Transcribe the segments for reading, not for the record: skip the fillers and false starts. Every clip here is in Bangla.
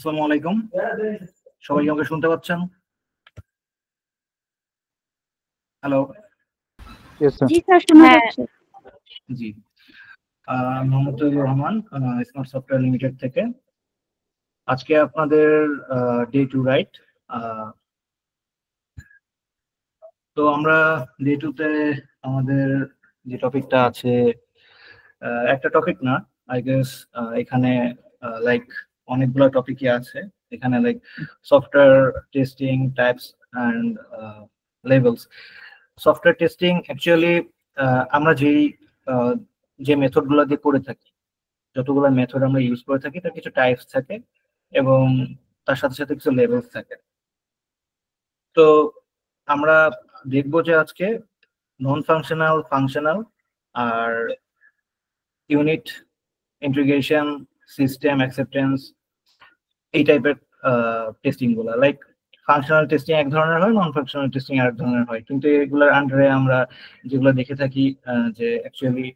আসসালামু আলাইকুম। সবাই কি আমাকে শুনতে পাচ্ছেন? হ্যালো। জি স্যার, শোনা যাচ্ছে। জি, Mohammad Toyebur Rahman, Smart Software Limited থেকে। আজকে আপনাদের ডে টু রাইট। তো আমরা ডে টুতে আমাদের যে টপিকটা আছে, একটা টপিক না, আই গেস এখানে লাইক অনেকগুলো টপিকই আছে। এখানে like software testing types and levels. Software testing actually আমরা যে মেথডগুলো দিয়ে করে থাকি, যতগুলো মেথড আমরা ইউজ করে থাকি তার কিছু টাইপস থাকে এবং তার সাথে সাথে কিছু লেভেলস থাকে। তো আমরা দেখবো যে আজকে নন ফাংশনাল, ফাংশনাল আর ইউনিট ইন্টিগ্রেশন, সিস্টেম অ্যাকসেপ্টেন্স, এই টাইপের টেস্টিং গুলা। লাইক ফাংশনাল টেস্টিং এক ধরনের হয়, নন ফাংশনাল টেস্টিং আরেক ধরনের হয়, কিন্তু এগুলোর আন্ডারে আমরা যেগুলো দেখে থাকি যে অ্যাকচুয়ালি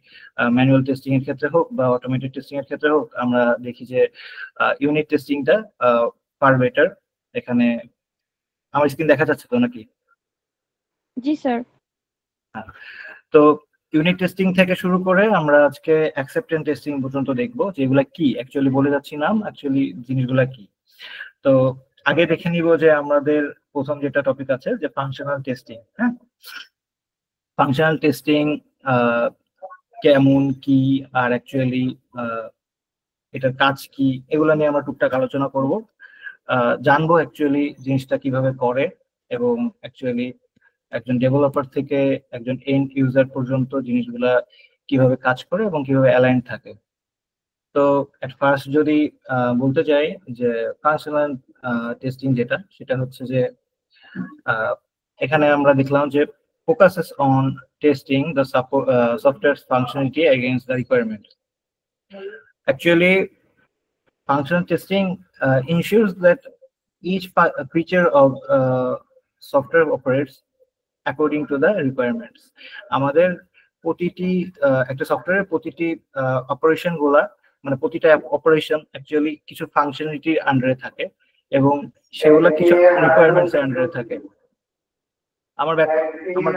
ম্যানুয়াল টেস্টিং এর ক্ষেত্রে হোক বা অটোমেটেড টেস্টিং এর ক্ষেত্রে হোক, আমরা দেখি যে ইউনিট টেস্টিংটা ফার বেটার। এখানে আমার স্ক্রিন দেখা যাচ্ছে তো নাকি? জি স্যার। হ্যাঁ। তো ইউনিট টেস্টিং থেকে শুরু করে আমরা আজকে অ্যাকসেপ্টেন্স টেস্টিং পর্যন্ত দেখবো, যেগুলা কি অ্যাকচুয়ালি বলে যাচ্ছি নাম, অ্যাকচুয়ালি জিনিসগুলা কি। তো আগে দেখে নিব যে আমাদের প্রথম যেটা টপিক আছে যে ফাংশনাল টেস্টিং। হ্যাঁ, ফাংশনাল টেস্টিং কেমন, কি, আর অ্যাকচুয়ালি এটার কাজ কি, এগুলো নিয়ে আমরা টুকটাক আলোচনা করব। জানবো অ্যাকচুয়ালি জিনিসটা কিভাবে করে এবং অ্যাকচুয়ালি একজন ডেভেলপার থেকে একজন এন্ড ইউজার পর্যন্ত জিনিসগুলা কিভাবে কাজ করে এবং কিভাবে অ্যালাইন থাকে। তো এট ফার্স্ট যদি বলতে চাই যে ফাংশনাল টেস্টিং যেটা, সেটা হচ্ছে যে এখানে আমরা দেখলাম যে focuses on testing the software's functionality against the requirements. Actually, functional testing ensures that each feature of software operates according to the requirements. আমাদের প্রতিটি একটা সফটওয়্যারের প্রতিটি অপারেশন গুলা, মানে প্রতিটা অপারেশন অ্যাকচুয়ালি কিছু ফাংশনালিটির আন্ডারে থাকে এবং সেগুলো কিছু রিকোয়ারমেন্টস এর আন্ডারে থাকে। আমার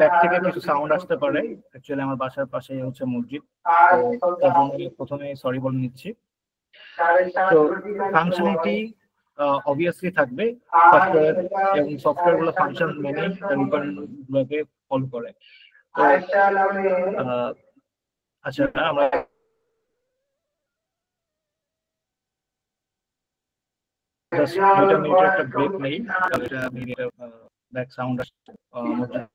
ব্যাক থেকে কিছু সাউন্ড আসতে পারে, অ্যাকচুয়ালি আমার বাসার পাশে হচ্ছে মসজিদ, তো তার জন্য প্রথমে সরি বলে নিচ্ছি। তো ফাংশনালিটি অবভিয়াসলি থাকবে সফটওয়্যার, এবং সফটওয়্যার গুলো ফাংশন মেনে রিকোয়ারমেন্ট গুলোকে ফলো করে। তো আচ্ছা, আমরা জাস্ট 2 মিনিটের একটা ব্রেক নেই, এটা মিনিটের ব্যাক সাউন্ড আসছে মসজিদ।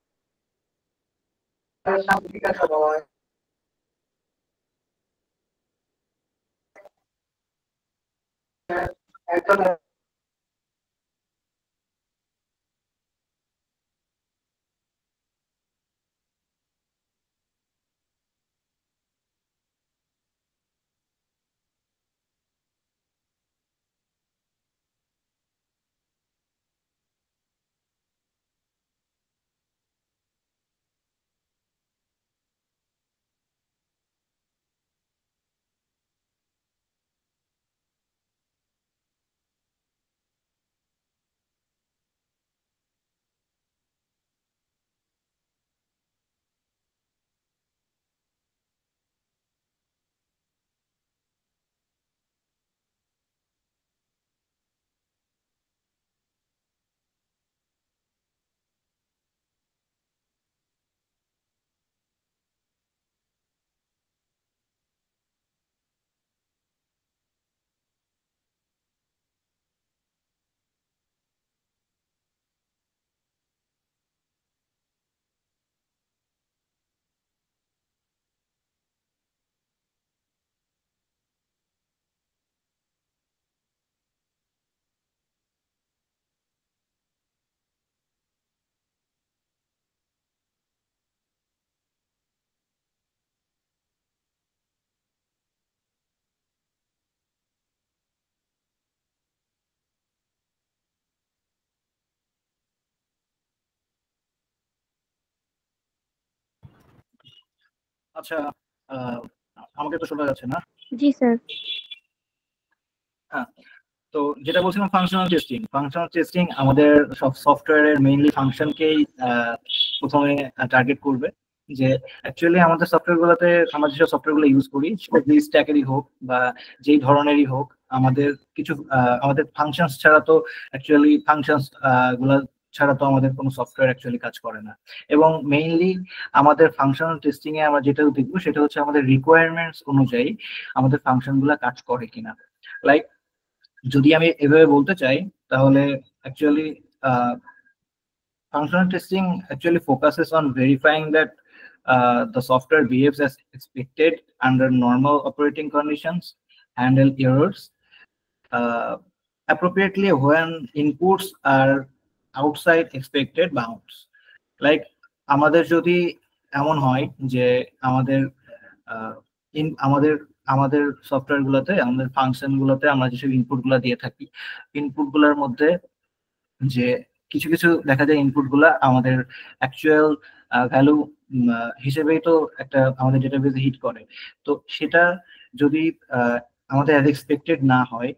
আচ্ছা, আমাকে তো শোনা যাচ্ছে না? জি স্যার। হ্যাঁ। তো যেটা বলছিলাম ফাংশনাল টেস্টিং আমাদের সব সফটওয়্যারের মেইনলি ফাংশনকেই প্রথমে টার্গেট করবে, যে অ্যাকচুয়ালি আমাদের সফটওয়্যার গুলোতে, আমরা যেসব সফটওয়্যার গুলো ইউজ করি যেই স্ট্যাকেরই হোক বা যেই ধরনেরই হোক, আমাদের কিছু আমাদের ফাংশনস ছাড়া তো অ্যাকচুয়ালি ফাংশনস গুলা ছাড়া তো আমাদের কোনো সফটওয়্যার অ্যাকচুয়ালি কাজ করে না। এবং মেইনলি আমাদের ফাংশনাল টেস্টিং এ আমরা যেটা দেখবো সেটা হচ্ছে আমাদের রিকোয়ারমেন্টস অনুযায়ী আমাদের ফাংশন গুলা কাজ করে কিনা। লাইক যদি আমি এভাবে বলতে চাই তাহলে actually functional testing actually focuses on verifying that the software behaves as expected under normal operating conditions, handle errors appropriately when inputs are outside expected bounds. Like আমাদের যদি এমন হয় যে আমাদের আমাদের সফটওয়্যার গুলোতে, আমাদের ফাংশন গুলোতে আমরা যেসব ইনপুট গুলা দিয়ে থাকি, ইনপুট গুলার মধ্যে যে কিছু কিছু দেখা যায় ইনপুট গুলা আমাদের অ্যাকচুয়াল ভ্যালু হিসেবেই তো একটা আমাদের ডেটাবেজে হিট করে, তো সেটা যদি আমাদের অ্যাজ এক্সপেক্টেড না হয়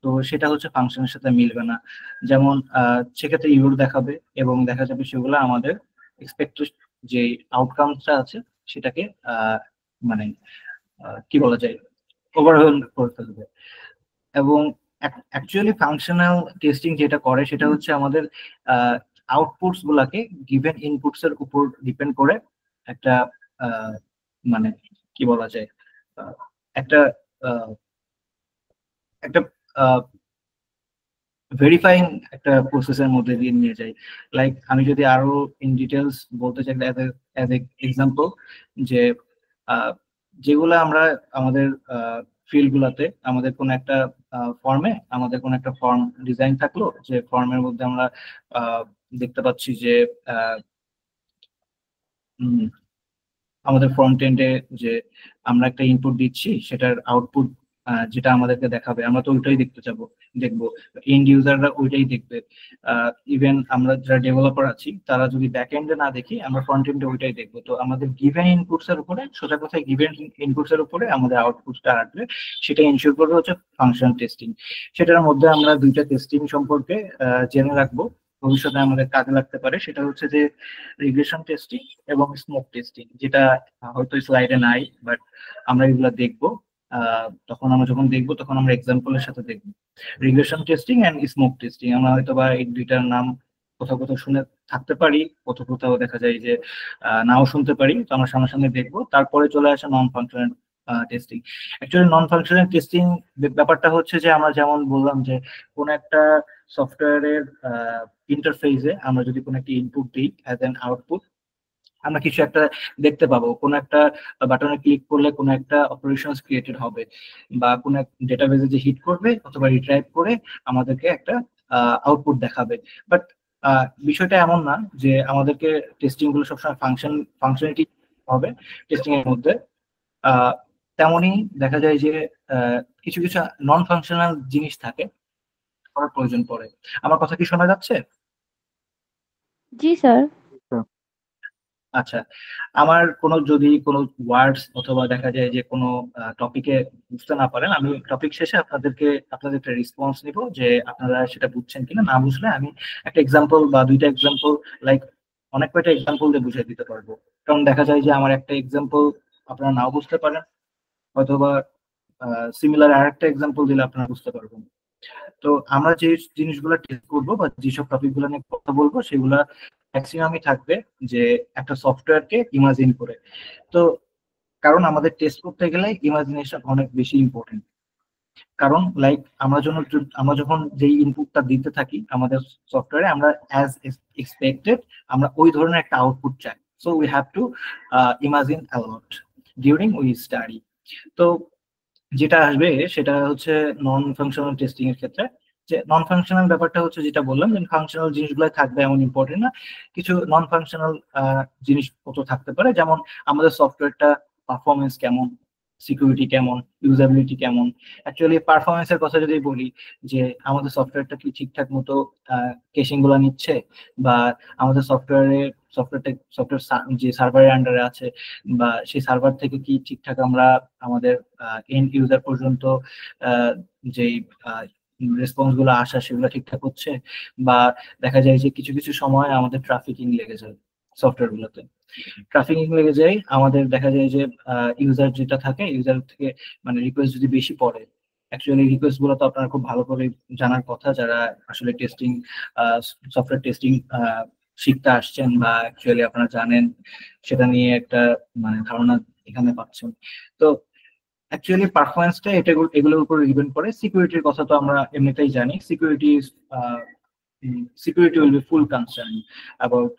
তো সেটা হচ্ছে ফাংশনের সাথে মিলবে না। যেমন সেক্ষেত্রে ইউর দেখাবে এবং দেখা যাবে সেগুলো আমাদের এক্সপেক্টেড যে আউটকামটা আছে সেটাকে মানে কি বলা যায়, ওভারহেল করে ফেলবে। এবং অ্যাকচুয়ালি ফাংশনাল টেস্টিং যেটা করে সেটা হচ্ছে আমাদের আউটপুটস গুলাকে গিভেন ইনপুটস এর উপর ডিপেন্ড করে একটা মানে কি বলা যায়, একটা একটা ভেরিফাইং একটা প্রসেসের মধ্যে দিয়ে নিয়ে যায়। লাইক আমি যদি আরো ইন ডিটেলস বলতে চাই অ্যাজ এক্সাম্পল, যে যেগুলো আমরা আমাদের ফিল্ড গুলাতে আমাদের কোন একটা ফর্মে আমাদের কোন একটা ফর্ম ডিজাইন থাকলো, যে ফর্মের মধ্যে আমরা দেখতে পাচ্ছি যে আমাদের ফ্রন্ট এন্ডে যে আমরা একটা ইনপুট দিচ্ছি সেটার আউটপুট যেটা আমাদেরকে দেখাবে আমরা তো ওইটাই দেখবো, এন্ড ইউজাররা ওইটাই দেখবে। ইভেন আমরা যারা ডেভেলপার আছি তারা যদি ব্যাক এন্ডে না দেখি আমরা ফ্রন্ট এন্ডে ওইটাই দেখবো। তো আমাদের গিভেন ইনপুটস এর উপরে, সোজা কথায় গিভেন ইনপুটস এর উপরে আমাদের আউটপুটটা আসবে, সেটা এনশিওর করবে হচ্ছে ফাংশনাল টেস্টিং। সেটার মধ্যে আমরা দুইটা টেস্টিং সম্পর্কে জেনে রাখবো, ভবিষ্যতে আমাদের কাজে লাগতে পারে। সেটা হচ্ছে যে রিগ্রেশন টেস্টিং এবং স্মোক টেস্টিং, যেটা হয়তো স্লাইডে নাই, বাট আমরা এগুলা দেখবো। তখন আমরা যখন দেখবো তখন আমরা এক্সাম্পলের সাথে দেখবো। Regression testing and smoke testing আমরা হয়তো বা এই দুইটার নাম কোথাও কোথাও শুনে থাকতে পারি, কোথাও কোথাও দেখা যায় যে নাও শুনতে পারি। তো আমরা সামনাসামনি দেখবো। তারপরে চলে আসে non functional testing. Actually non functional testing ব্যাপারটা হচ্ছে যে আমরা যেমন বললাম যে কোন একটা সফটওয়্যারের ইন্টারফেসে আমরা যদি কোনো একটা ইনপুট দিই অ্যাজ এন আউটপুট, আমরা কিছু একটা দেখতে পাবো, কোনো একটা বাটনে ক্লিক করলে কোনো একটা অপারেশনস ক্রিয়েটেড হবে, বা কোনো ডেটাবেজে যে হিট করবে অথবা রিট্রাইভ করে আমাদেরকে একটা আউটপুট দেখাবে। বাট বিষয়টা এমন না যে আমাদেরকে টেস্টিং গুলো সবসময় ফাংশনালিটি হবে টেস্টিং এর মধ্যে। তেমনই দেখা যায় যে কিছু কিছু নন ফাংশনাল জিনিস থাকে করার প্রয়োজন পড়ে। আমার কথা কি শোনা যাচ্ছে? জি স্যার। আচ্ছা, আমার যদি কোনো ওয়ার্ডস অথবা দেখা যায় যে কোনো টপিকে বুঝতে না পারেন, আমি টপিক শেষে আপনাদের একটা রেসপন্স নিব যে আপনারা সেটা বুঝছেন কিনা। না বুঝলে আমি একটা এক্সাম্পল বা দুইটা এক্সাম্পল, লাইক অনেক কয়টা এক্সাম্পল দিয়ে বুঝিয়ে দিতে পারবো। কারণ দেখা যায় যে আমার একটা এক্সাম্পল আপনারা নাও বুঝতে পারেন, অথবা সিমিলার আরেকটা এক্সাম্পল দিলে আপনারা বুঝতে পারবেন। তো আমরা যে জিনিসগুলো টেস্ট করবো বা যেসব টপিক গুলো নিয়ে কথা বলবো সেগুলা ম্যাক্সিমামই থাকবে যে একটা সফটওয়্যারকে ইমাজিন করে। তো কারণ আমাদের টেস্ট করতে গেলে ইমাজিনেশন অনেক বেশি ইম্পর্টেন্ট। কারণ লাইক আমরা যখন যেই ইনপুটটা দিতে থাকি আমাদের সফটওয়্যারে, আমরা অ্যাজ এক্সপেক্টেড আমরা ওই ধরনের একটা আউটপুট চাই। So we have to imagine a lot during we study. তো যেটা আসবে সেটা হচ্ছে নন ফাংশনাল টেস্টিং এর ক্ষেত্রে। যে নন ফাংশনাল ব্যাপারটা হচ্ছে যেটা বললাম যে ফাংশনাল জিনিসগুলো থাকবে এমন ইম্পর্টেন্ট না, কিছু নন ফাংশনাল জিনিসপত্র থাকতে পারে, যেমন আমাদের সফটওয়্যারটা পারফরমেন্স কেমন, সিকিউরিটি কেমন, ইউজাবিলিটি কেমন। অ্যাকচুয়ালি পারফরমেন্সের কথা যদি বলি, যে আমাদের সফটওয়্যারটা কি ঠিকঠাক মতো কেশিং গুলো নিচ্ছে, বা আমাদের সফটওয়্যার যে সার্ভারের আন্ডারে আছে বা সেই সার্ভার থেকে কি ঠিকঠাক আমরা আমাদের এন্ড ইউজার পর্যন্ত যেই রেসপন্স গুলো আসা সেগুলো ঠিকঠাক হচ্ছে, বা দেখা যায় যে কিছু কিছু সময় আমাদের ট্রাফিকিং লেগে যায় সফটওয়্যার গুলোতে। ট্রাফিকিং লেগে যায়, আমাদের দেখা যায় যে ইউজার যেটা থাকে, ইউজার থেকে মানে রিকোয়েস্ট যদি বেশি পড়ে, অ্যাকচুয়ালি রিকোয়েস্ট গুলো তো আপনারা খুব ভালো করে জানার কথা, যারা আসলে টেস্টিং, সফটওয়্যার টেস্টিং শিখতে আসছেন বা অ্যাকচুয়ালি আপনারা জানেন, সেটা নিয়ে একটা মানে ধারণা এখানে পাচ্ছেন। তো অ্যাকচুয়ালি পারফরমেন্সটা এগুলোর উপর ডিপেন্ড করে। সিকিউরিটির কথা তো আমরা এমনিতেই জানি, security will be full concern about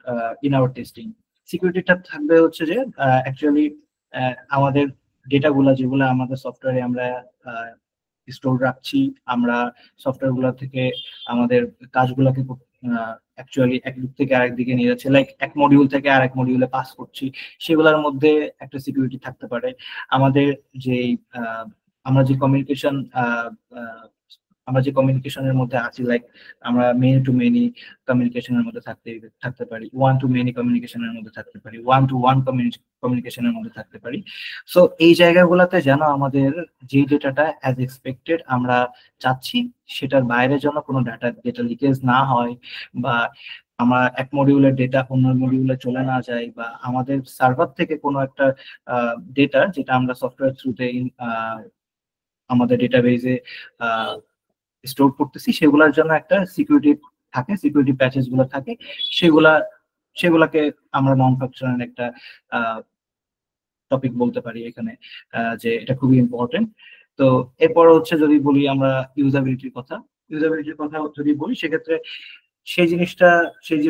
in our testing. সিকিউরিটিটা থাকবে হচ্ছে যে অ্যাকচুয়ালি আমাদের ডেটাগুলা যেগুলো আমাদের সফটওয়্যারে আমরা স্টোর রাখছি, আমরা সফটওয়্যার গুলা থেকে আমাদের কাজগুলোকে অ্যাকচুয়ালি এক দিক থেকে আরেক দিকে নিয়ে যাচ্ছে, লাইক এক মডিউল থেকে আরেক মডিউলে পাস করছি, সেগুলোর মধ্যে একটা সিকিউরিটি থাকতে পারে। আমাদের যে আমরা যে কমিউনিকেশন আমরা যে কমিউনিকেশনের মধ্যে আছি, লাইক আমরা মেনি টু মেনি কমিউনিকেশনের মধ্যে থাকতে পারি, ওয়ান টু মেনি কমিউনিকেশনের মধ্যে থাকতে পারি, ওয়ান টু ওয়ান কমিউনিকেশনের মধ্যে থাকতে পারি। সো এই জায়গাগুলোতে যেন আমাদের যে ডেটাটা অ্যাজ এক্সপেক্টেড আমরা চাচ্ছি, সেটার বাইরে যেন কোনো ডেটা লিকেজ না হয়, বা আমরা এক মডিউলের ডেটা অন্য মডিউলে চলে না যায়, বা আমাদের সার্ভার থেকে কোনো একটা ডেটা যেটা আমরা সফটওয়্যার থ্রুতে আমাদের ডেটাবেজে স্টোর করতেছি, সেগুলোর জন্য একটা সিকিউরিটি থাকে, সিকিউরিটি প্যাচেস গুলো থাকে, সেগুলাকে আমরা নন ফাংশনাল একটা টপিক বলতে পারি এখানে, যে এটা খুবই ইম্পর্টেন্ট। তো এরপর হচ্ছে যদি বলি আমরা ইউজাবিলিটির কথা, যদি বলি সেক্ষেত্রে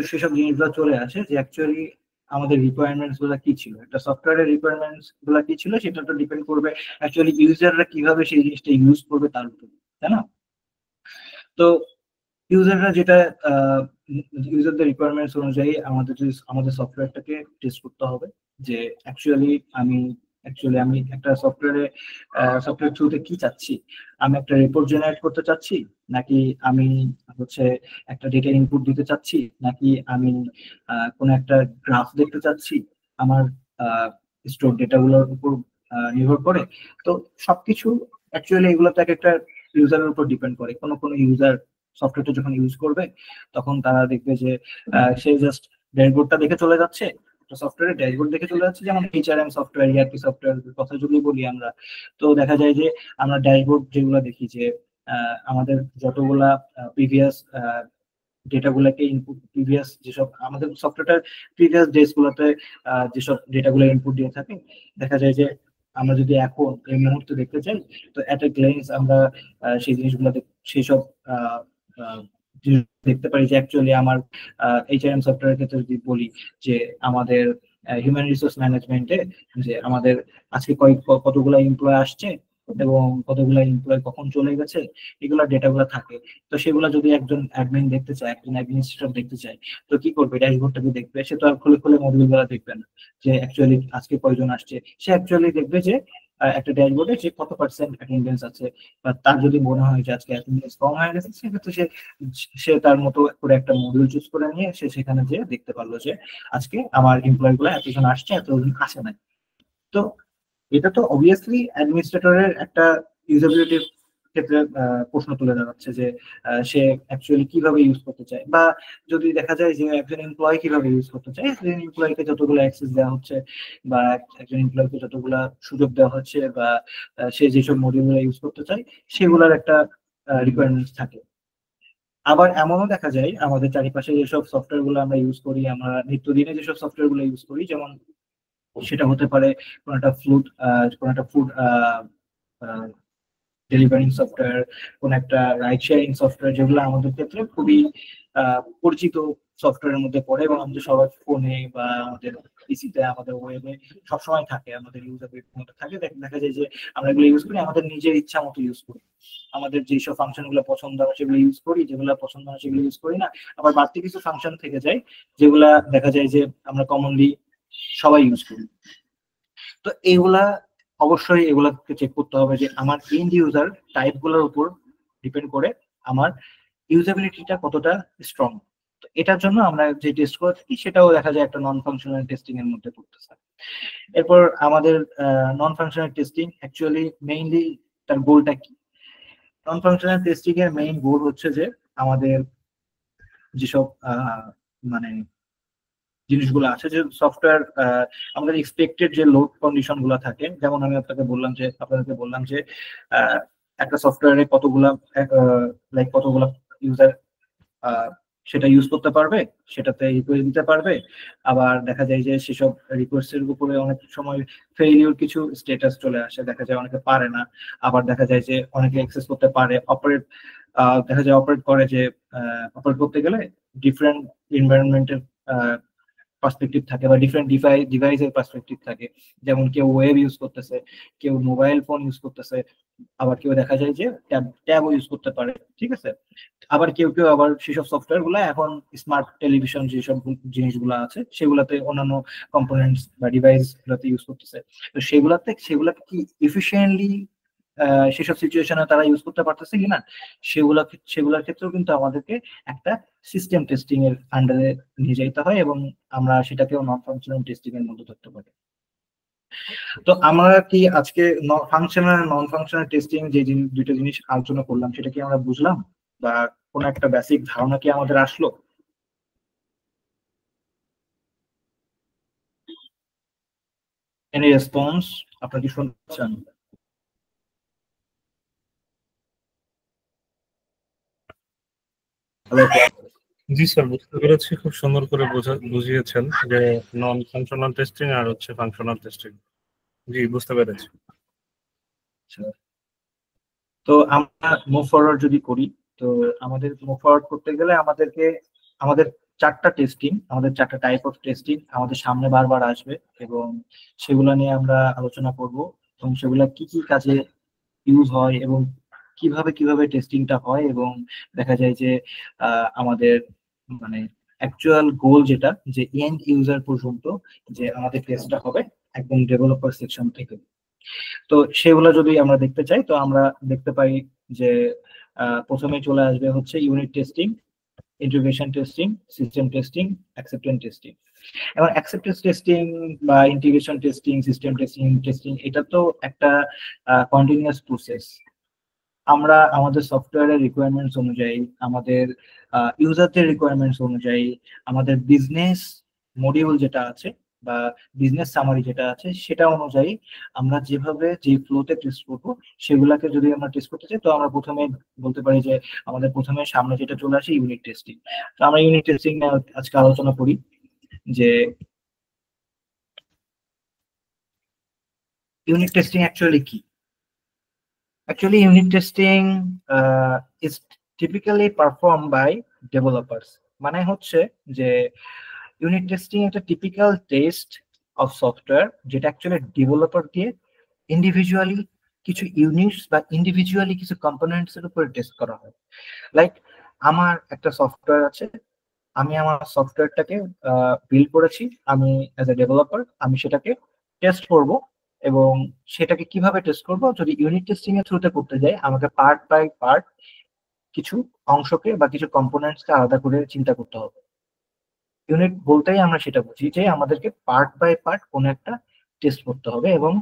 সেসব জিনিসগুলো চলে আসে যে অ্যাকচুয়ালি আমাদের রিকোয়ারমেন্টস গুলো কি ছিল, একটা সফটওয়্যারের রিকোয়ারমেন্টস গুলো কি ছিল, সেটা তো ডিপেন্ড করবে অ্যাকচুয়ালি ইউজাররা কিভাবে সেই জিনিসটা ইউজ করবে তার উপর, তাই না? তো ইউজাররা যেটা ইউজারদের রিকোয়ারমেন্টস অনুযায়ী আমাদের সফটওয়্যারটাকে টেস্ট করতে হবে, যে আমি একটা সফটওয়্যার থ্রুতে কি চাচ্ছি। আমি একটা রিপোর্ট জেনারেট করতে চাচ্ছি, নাকি আমি হচ্ছে একটা ডেটা ইনপুট দিতে চাচ্ছি, নাকি আমি কোনো একটা গ্রাফ দেখতে চাচ্ছি, আমার স্টোর ডেটাগুলোর উপর নির্ভর করে। তো সবকিছু অ্যাকচুয়ালি এগুলো তো একটা ইউজারের উপর ডিপেন্ড করে। কোনো ইউজার সফটওয়্যারটা যখন ইউজ করবে, তখন তারা দেখবে যে সে জাস্ট ড্যাশবোর্ডটা দেখে চলে যাচ্ছে, সফটওয়্যারের ড্যাশবোর্ড দেখে চলে যাচ্ছে, যেমন এইচআরএম সফটওয়্যার, ইআরপি সফটওয়্যার কথা যদি বলি আমরা, তো দেখা যায় যে আমরা ড্যাশবোর্ড যেগুলো দেখি, যে আমাদের যতগুলা প্রিভিয়াস ডেটাগুলোকে ইনপুট, যেসব আমাদের সফটওয়্যারটার প্রিভিয়াস ডেজ গুলোতে যেসব ডেটাগুলো ইনপুট দিয়ে থাকে, দেখা যায় যে আমরা যদি এখন এই মুহূর্তে দেখতে চাই, তো এট এ গ্লেন্স আমরা সেই জিনিসগুলো সেই সব জিনিস দেখতে পারি যে অ্যাকচুয়ালি আমার এইচআরএম সফটওয়্যারের ক্ষেত্রে যদি বলি, যে আমাদের হিউম্যান রিসোর্স ম্যানেজমেন্টে যে আমাদের আজকে কতগুলো এমপ্লয় আসছে এবং কতগুলো এমপ্লয় কখন চলে গেছে, এগুলা ডেটাগুলো থাকে। তো সেগুলো যদি একজন অ্যাডমিন দেখতে চায়, একজন অ্যাডমিনিস্ট্রেটর দেখতে চায়, তো কি করবে? ড্যাশবোর্ডটাকে দেখবে, সে তো আর খুলে খুলে মডিউল গুলা দেখবে না যে অ্যাকচুয়ালি আজকে কয়জন আসছে। সে অ্যাকচুয়ালি দেখবে যে একটা ড্যাশবোর্ডে যে কত পার্সেন্ট অ্যাটেন্ডেন্স আছে, বা তার যদি মনে হয় যে আজকে অ্যাটেন্ডেন্স কম হয়ে গেছে, সেক্ষেত্রে সে তার মতো করে একটা মডিউল চুজ করে নিয়ে সে সেখানে যেয়ে দেখতে পারলো যে আজকে আমার এমপ্লয় গুলো এতজন আসছে, এতজন আসে নাই। তো এটা তো অবভিয়াসলি অ্যাডমিনিস্ট্রেটরের একটা ইউজাবিলিটির ক্ষেত্রে প্রশ্ন তুলে দাঁড়াচ্ছে, যে সে অ্যাকচুয়ালি কিভাবে ইউজ করতে চায়, বা যদি দেখা যায় যে একজন এমপ্লয় কিভাবে ইউজ করতে চায়, একজন এমপ্লয়কে যতগুলো অ্যাক্সেস দেওয়া হচ্ছে, বা একজন এমপ্লয়কে যতগুলো সুযোগ দেওয়া হচ্ছে, বা সে যেসব মডিউলগুলো ইউজ করতে চায়, সেগুলোর একটা রিকোয়ারমেন্টস থাকে। আবার এমনও দেখা যায় আমাদের চারিপাশে যেসব সফটওয়্যার গুলো আমরা ইউজ করি, আমরা নিত্যদিনে যেসব সফটওয়্যার গুলো ইউজ করি, যেমন সেটা হতে পারে কোনো একটা ফুড ডেলিভারিং সফটওয়্যার, কোন একটা রাইড শেয়ারিং সফটওয়্যার, যেগুলো আমাদের ক্ষেত্রে খুবই পরিচিত সফটওয়্যারের মধ্যে পড়ে, এবং আমাদের সবার ফোনে বা আমাদের পিসিতে, আমাদের ওয়েবে সবসময় থাকে, আমাদের ইউজাবিলিটির মধ্যে থাকে। দেখা যায় যে আমরা এগুলো ইউজ করি, আমাদের নিজের ইচ্ছা মতো ইউজ করি, আমাদের যেসব ফাংশন গুলো পছন্দ হয় সেগুলো ইউজ করি, যেগুলো পছন্দ হয় সেগুলো ইউজ করি না। আবার বাড়তি কিছু ফাংশন থেকে যায় যেগুলা দেখা যায় যে আমরা কমনলি সবাই ইউজ করি। তো এগুলাকে চেক করতে হবে যে আমার এন্ড ইউজার টাইপ গুলোর উপর ডিপেন্ড করে আমার ইউজাবিলিটিটা কতটা স্ট্রং। তো এটার জন্য আমরা যে টেস্ট করে থাকি, সেটাও দেখা যায় একটা নন ফাংশনাল টেস্টিং এর মধ্যে পড়তেছে। এরপর আমাদের non functional testing actually mainly তার গোলটা কি? নন ফাংশনাল টেস্টিং এর মেইন গোল হচ্ছে যে আমাদের যেসব মানে জিনিসগুলো আছে, যে সফটওয়্যার আমাদের এক্সপেক্টেড যে লোড কন্ডিশন গুলো থাকে, যেমন আমি আপনাদেরকে বললাম যে আহ, একটা সফটওয়্যারে কতগুলা কতগুলা ইউজার সেটা ইউজ করতে পারবে, সেটাতে রিকোয়েস্ট দিতে পারবে। আবার দেখা যায় যে সেসব রিকোয়েস্টের উপরে অনেক সময় ফেইলিওর কিছু স্ট্যাটাস চলে আসে, দেখা যায় অনেকে পারে না। আবার দেখা যায় যে অনেকে অ্যাক্সেস করতে পারে, অপারেট দেখা যায় অপারেট করে যে অপারেট করতে গেলে ডিফারেন্ট এনভায়রনমেন্টের পার্সপেক্টিভ থাকে বা ডিফারেন্ট ডিভাইসের পার্সপেক্টিভ থাকে। যেমন কেউ ওয়েব ইউজ করতেছে, কেউ মোবাইল ফোন ইউজ করতেছে, আবার কেউ দেখা যায় যে ট্যাবও ইউজ করতে পারে, ঠিক আছে। আবার কেউ কেউ আবার সেসব সফটওয়্যার গুলা এখন স্মার্ট টেলিভিশন যেসব জিনিসগুলো আছে সেগুলাতে অন্যান্য কম্পোনেন্টস বা ডিভাইস গুলাতে ইউজ করতেছে। তো সেগুলাকে কি এফিসিয়েন্টলি সেসব সিচুয়েশনে তারা ইউজ করতে পারতেছে কিনা, সেগুলোর ক্ষেত্রেও কিন্তু আমাদেরকে একটা সিস্টেম টেস্টিং এর আন্ডারে নিয়ে যাইতে হয়, এবং আমরা সেটাকেও নন ফাংশনাল টেস্টিং এর মধ্যে ধরতে পারি। তো আমরা কি আজকে ফাংশনাল নন ফাংশনাল টেস্টিং যে দুইটা জিনিস আলোচনা করলাম সেটা কি আমরা বুঝলাম, বা কোন একটা বেসিক ধারণা কি আমাদের আসলো? Any response? আপনারা কি শুনছেন? হ্যালো? জি স্যার, বুঝতে পেরেছি। খুব সুন্দর করে বুঝিয়েছেন যে নন ফাংশনাল টেস্টিং আর হচ্ছে ফাংশনাল টেস্টিং। জি, বুঝতে পেরেছি। তো আমরা মুভ ফরওয়ার্ড যদি করি, তো আমাদের মুভ ফরওয়ার্ড করতে গেলে আমাদের আমাদের চারটা টাইপ অফ টেস্টিং আমাদের সামনে বারবার আসবে, এবং সেগুলো নিয়ে আমরা আলোচনা করব, এবং সেগুলা কি কি কাজে ইউজ হয়, এবং কিভাবে কিভাবে টেস্টিংটা হয়, এবং দেখা যায় যে আমাদের মানে অ্যাকচুয়াল গোল যেটা, যে এন্ড ইউজার পর্যন্ত যে আমাদের টেস্টটা হবে একদম ডেভেলপার সেকশন থেকে। তো সেগুলো যদি আমরা দেখতে চাই, তো আমরা দেখতে পাই যে প্রথমে চলে আসবে হচ্ছে unit testing, integration testing, system testing, acceptance testing. এবং অ্যাকসেপ্টেন্স টেস্টিং বা ইন্টিগ্রেশন টেস্টিং, সিস্টেম টেস্টিং, এটা তো একটা কন্টিনিউয়াস প্রসেস। আমরা আমাদের সফটওয়্যারের রিকোয়ারমেন্টস অনুযায়ী, আমাদের ইউজারদের রিকোয়ারমেন্টস অনুযায়ী, আমাদের বিজনেস মডিউল যেটা আছে বা বিজনেস সামারি যেটা আছে সেটা অনুযায়ী আমরা যেভাবে যে ফ্লোতে টেস্ট করবো, সেগুলাকে যদি আমরা টেস্ট করতে চাই, তো আমরা প্রথমে বলতে পারি যে আমাদের প্রথমে সামনে যেটা চলে আসে ইউনিট টেস্টিং। তো আমরা ইউনিট টেস্টিং আজকে আলোচনা করি যে ইউনিট টেস্টিং অ্যাকচুয়ালি কি। Actually, unit testing is typically performed by developers. মানে হচ্ছে যে ইউনিট টেস্টিং একটা টিপিক্যাল টেস্ট অফ সফটওয়্যার, যেটা অ্যাকচুয়ালি ডেভেলপার দিয়ে ইন্ডিভিজুয়ালি কিছু ইউনিটস বা ইন্ডিভিজুয়ালি কিছু কম্পোনেন্টস এর উপরে টেস্ট করা হয়। লাইক আমার একটা সফটওয়্যার আছে, আমি আমার সফটওয়্যারটাকে বিল্ড করেছি, আমি অ্যাজ এ ডেভেলপার আমি সেটাকে টেস্ট করব। এবং সেটাকে কিভাবে টেস্ট করব, যদি ইউনিট টেস্টিং এর থ্রুতে করতে যাই, আমাকে পার্ট বাই পার্ট কিছু অংশকে বা কিছু কম্পোনেন্টসকে আলাদা করে চিন্তা করতে হবে। ইউনিট বলতেই আমরা সেটা বুঝি যে আমাদেরকে পার্ট বাই পার্ট কোনো একটা টেস্ট করতে হবে, এবং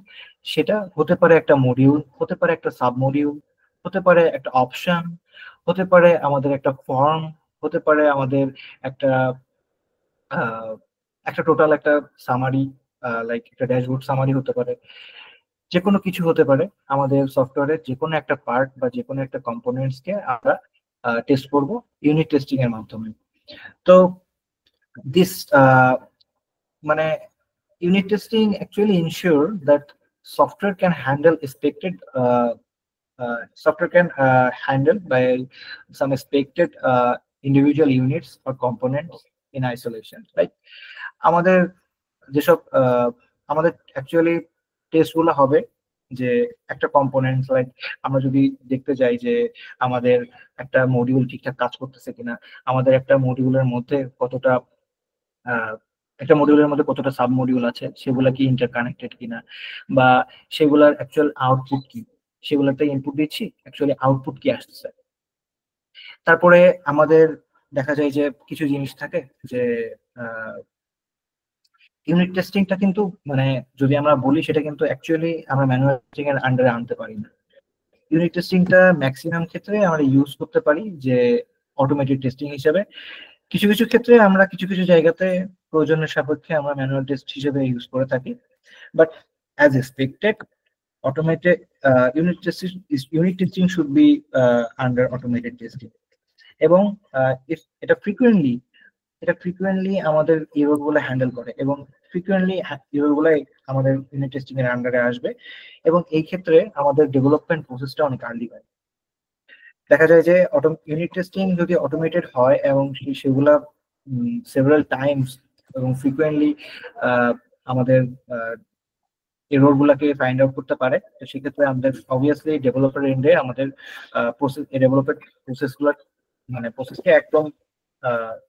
সেটা হতে পারে একটা মডিউল, হতে পারে একটা সাব মডিউল, হতে পারে একটা অপশন, হতে পারে আমাদের একটা ফর্ম, হতে পারে আমাদের একটা আহ, একটা টোটাল একটা সামারি, লাইক একটা ড্যাশবোর্ড সামারি হতে পারে। যে কোনো কিছু হতে পারে। আমাদের সফটওয়্যারের যে কোনো একটা পার্ট বা যে কোনো একটা কম্পোনেন্টস কে আমরা টেস্ট করব ইউনিট টেস্টিং এর মাধ্যমে। তো দিস মানে unit testing actually ensure that software can handle expected software can handle by some expected individual units or components in isolation, right? আমাদের যেসব আমাদের অ্যাকচুয়ালি টেস্ট গুলো হবে যে একটা কম্পোনেন্ট, লাইক আমরা যদি দেখতে যাই যে আমাদের একটা মডিউল ঠিকঠাক কাজ করতেছে কিনা, আমাদের একটা মডিউলের মধ্যে কতটা আহ, একটা মডিউলের মধ্যে কতটা সাব মডিউল আছে, সেগুলা কি ইন্টারকানেক্টেড কিনা, বা সেগুলার অ্যাকচুয়াল আউটপুট কি, সেগুলোতে ইনপুট দিচ্ছি, অ্যাকচুয়ালি আউটপুট কি আসছে। তারপরে আমাদের দেখা যায় যে কিছু জিনিস থাকে যে ইউনিট টেস্টিংটা কিন্তু মানে যদি আমরা বলি, সেটা কিন্তু অ্যাকচুয়ালি আমরা ম্যানুয়াল টেস্টিং এর আন্ডারে আনতে পারি না। ইউনিট টেস্টিংটা ম্যাক্সিমাম ক্ষেত্রে আমরা ইউজ করতে পারি যে অটোমেটেড টেস্টিং হিসেবে। কিছু কিছু ক্ষেত্রে আমরা কিছু কিছু জায়গাতে প্রয়োজনের সাপেক্ষে আমরা ম্যানুয়াল টেস্ট হিসেবে ইউজ করে থাকি, but as expected automated unit testing should be under automated testing এবং if এটা ফ্রিকুয়েন্টলি আমাদের এরর গুলো হ্যান্ডেল করে এবং ফ্রিকুয়েন্টলি এরর গুলো আমাদের ইউনিট টেস্টিং এর আন্ডারে আসবে এবং এই ক্ষেত্রে আমাদের ডেভেলপমেন্ট প্রসেসটা অনেক আর্লি হয়। দেখা যায় যে ইউনিট টেস্টিং যদি অটোমেটেড হয় এবং সেগুলা সেভারাল টাইমস এবং ফ্রিকুয়েন্টলি আমাদের এরর গুলাকে ফাইন্ড আউট করতে পারে, তো সেক্ষেত্রে আমাদের অবভিয়াসলি ডেভেলপার এন্ডে আমাদের ডেভেলপের প্রসেস গুলা মানে প্রসেসকে একদম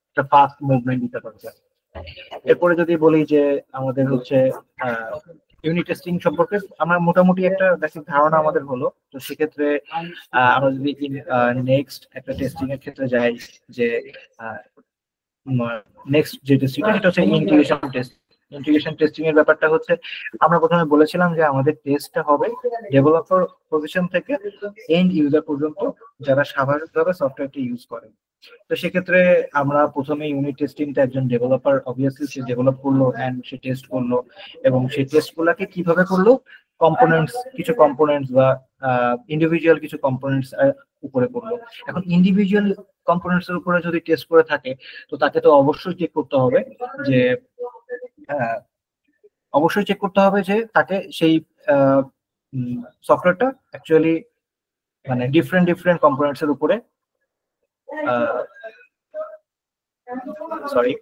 একটা ফাস্ট মুভমেন্ট দিতে পারছে। এরপরে যদি বলি যে আমাদের হচ্ছে ইউনিট টেস্টিং সম্পর্কে আমরা মোটামুটি একটা বেসিক ধারণা আমাদের হলো, তো সেক্ষেত্রে আমরা যদি নেক্সট একটা টেস্টিং এর ক্ষেত্রে যাই যে নেক্সট যে টেস্টিংটা সেটা হচ্ছে ইন্টিগ্রেশন টেস্ট। ইন্টিগ্রেশন টেস্টিং এর ব্যাপারটা হচ্ছে আমরা প্রথমে বলেছিলাম যে আমাদের টেস্টটা হবে ডেভেলপার পজিশন থেকে এন্ড ইউজার পর্যন্ত যারা স্বাভাবিকভাবে সফটওয়্যারটি ইউজ করে। তো সেক্ষেত্রে আমরা প্রথমে ইউনিট টেস্টিংটা একজন ডেভেলপার অবভিয়াসলি সে ডেভেলপ করলো এন্ড সে টেস্ট করলো এবং সেই টেস্ট গুলাকে কিভাবে করলো কিছু কম্পোনেন্টস বা ইন্ডিভিজুয়াল কিছু কম্পোনেন্টস উপরে করলো। এখন ইন্ডিভিজুয়াল কম্পোনেন্টস এর উপরে যদি টেস্ট করে থাকে তো তাকে তো অবশ্যই চেক করতে হবে যে তাকে সেই সফটওয়্যারটা অ্যাকচুয়ালি মানে ডিফারেন্ট কম্পোনেন্টস এর উপরে সরি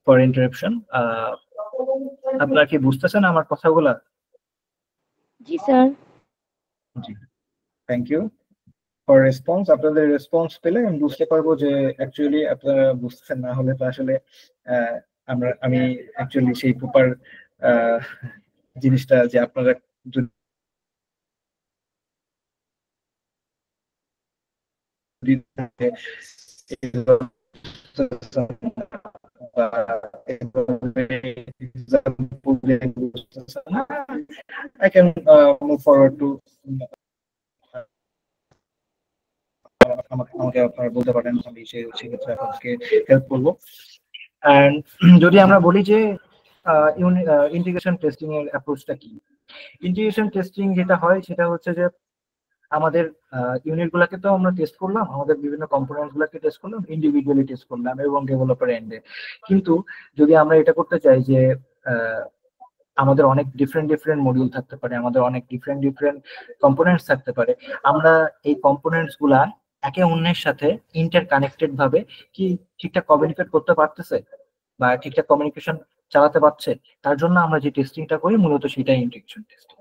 ফর ইন্টারাপশন, আপনারা কি বুঝতেছেন আমার কথাগুলা? জি স্যার। জি, থ্যাংক ইউ ফর রেসপন্স। আপনাদের রেসপন্স পেলে আমি বুঝতে পারবো যে অ্যাকচুয়ালি আপনারা বুঝতেছেন, না হলে তো আসলে আমি অ্যাকচুয়ালি সেই প্রপার জিনিসটা যে আপনারা I can move forward to আমাকে আপনারা বলতে পারেন, আমি সেক্ষেত্রে আপনাকে হেল্প করবো। এন্ড যদি আমরা বলি যে ইন্টিগ্রেশন টেস্টিং এর অ্যাপ্রোচটা কি, ইন্টিগ্রেশন টেস্টিং যেটা হয় সেটা হচ্ছে যে আমাদের ইউনিট গুলাকে তো আমরা টেস্ট করলাম, আমাদের বিভিন্ন কম্পোনেন্টস গুলাকে টেস্ট করলাম, ইন্ডিভিজুয়ালি টেস্ট করলাম এবং ডেভেলপার এন্ডে। কিন্তু যদি আমরা এটা করতে চাই যে আমাদের অনেক ডিফারেন্ট মডিউল থাকতে পারে, আমাদের অনেক ডিফারেন্ট কম্পোনেন্টস থাকতে পারে, আমরা এই কম্পোনেন্টস গুলা একে অন্যের সাথে ইন্টার কানেক্টেড ভাবে কি ঠিকঠাক কমিউনিকেট করতে পারতেছে বা ঠিকঠাক কমিউনিকেশন চালাতে পারছে, তার জন্য আমরা যে টেস্টিংটা করি মূলত সেটাই integration testing.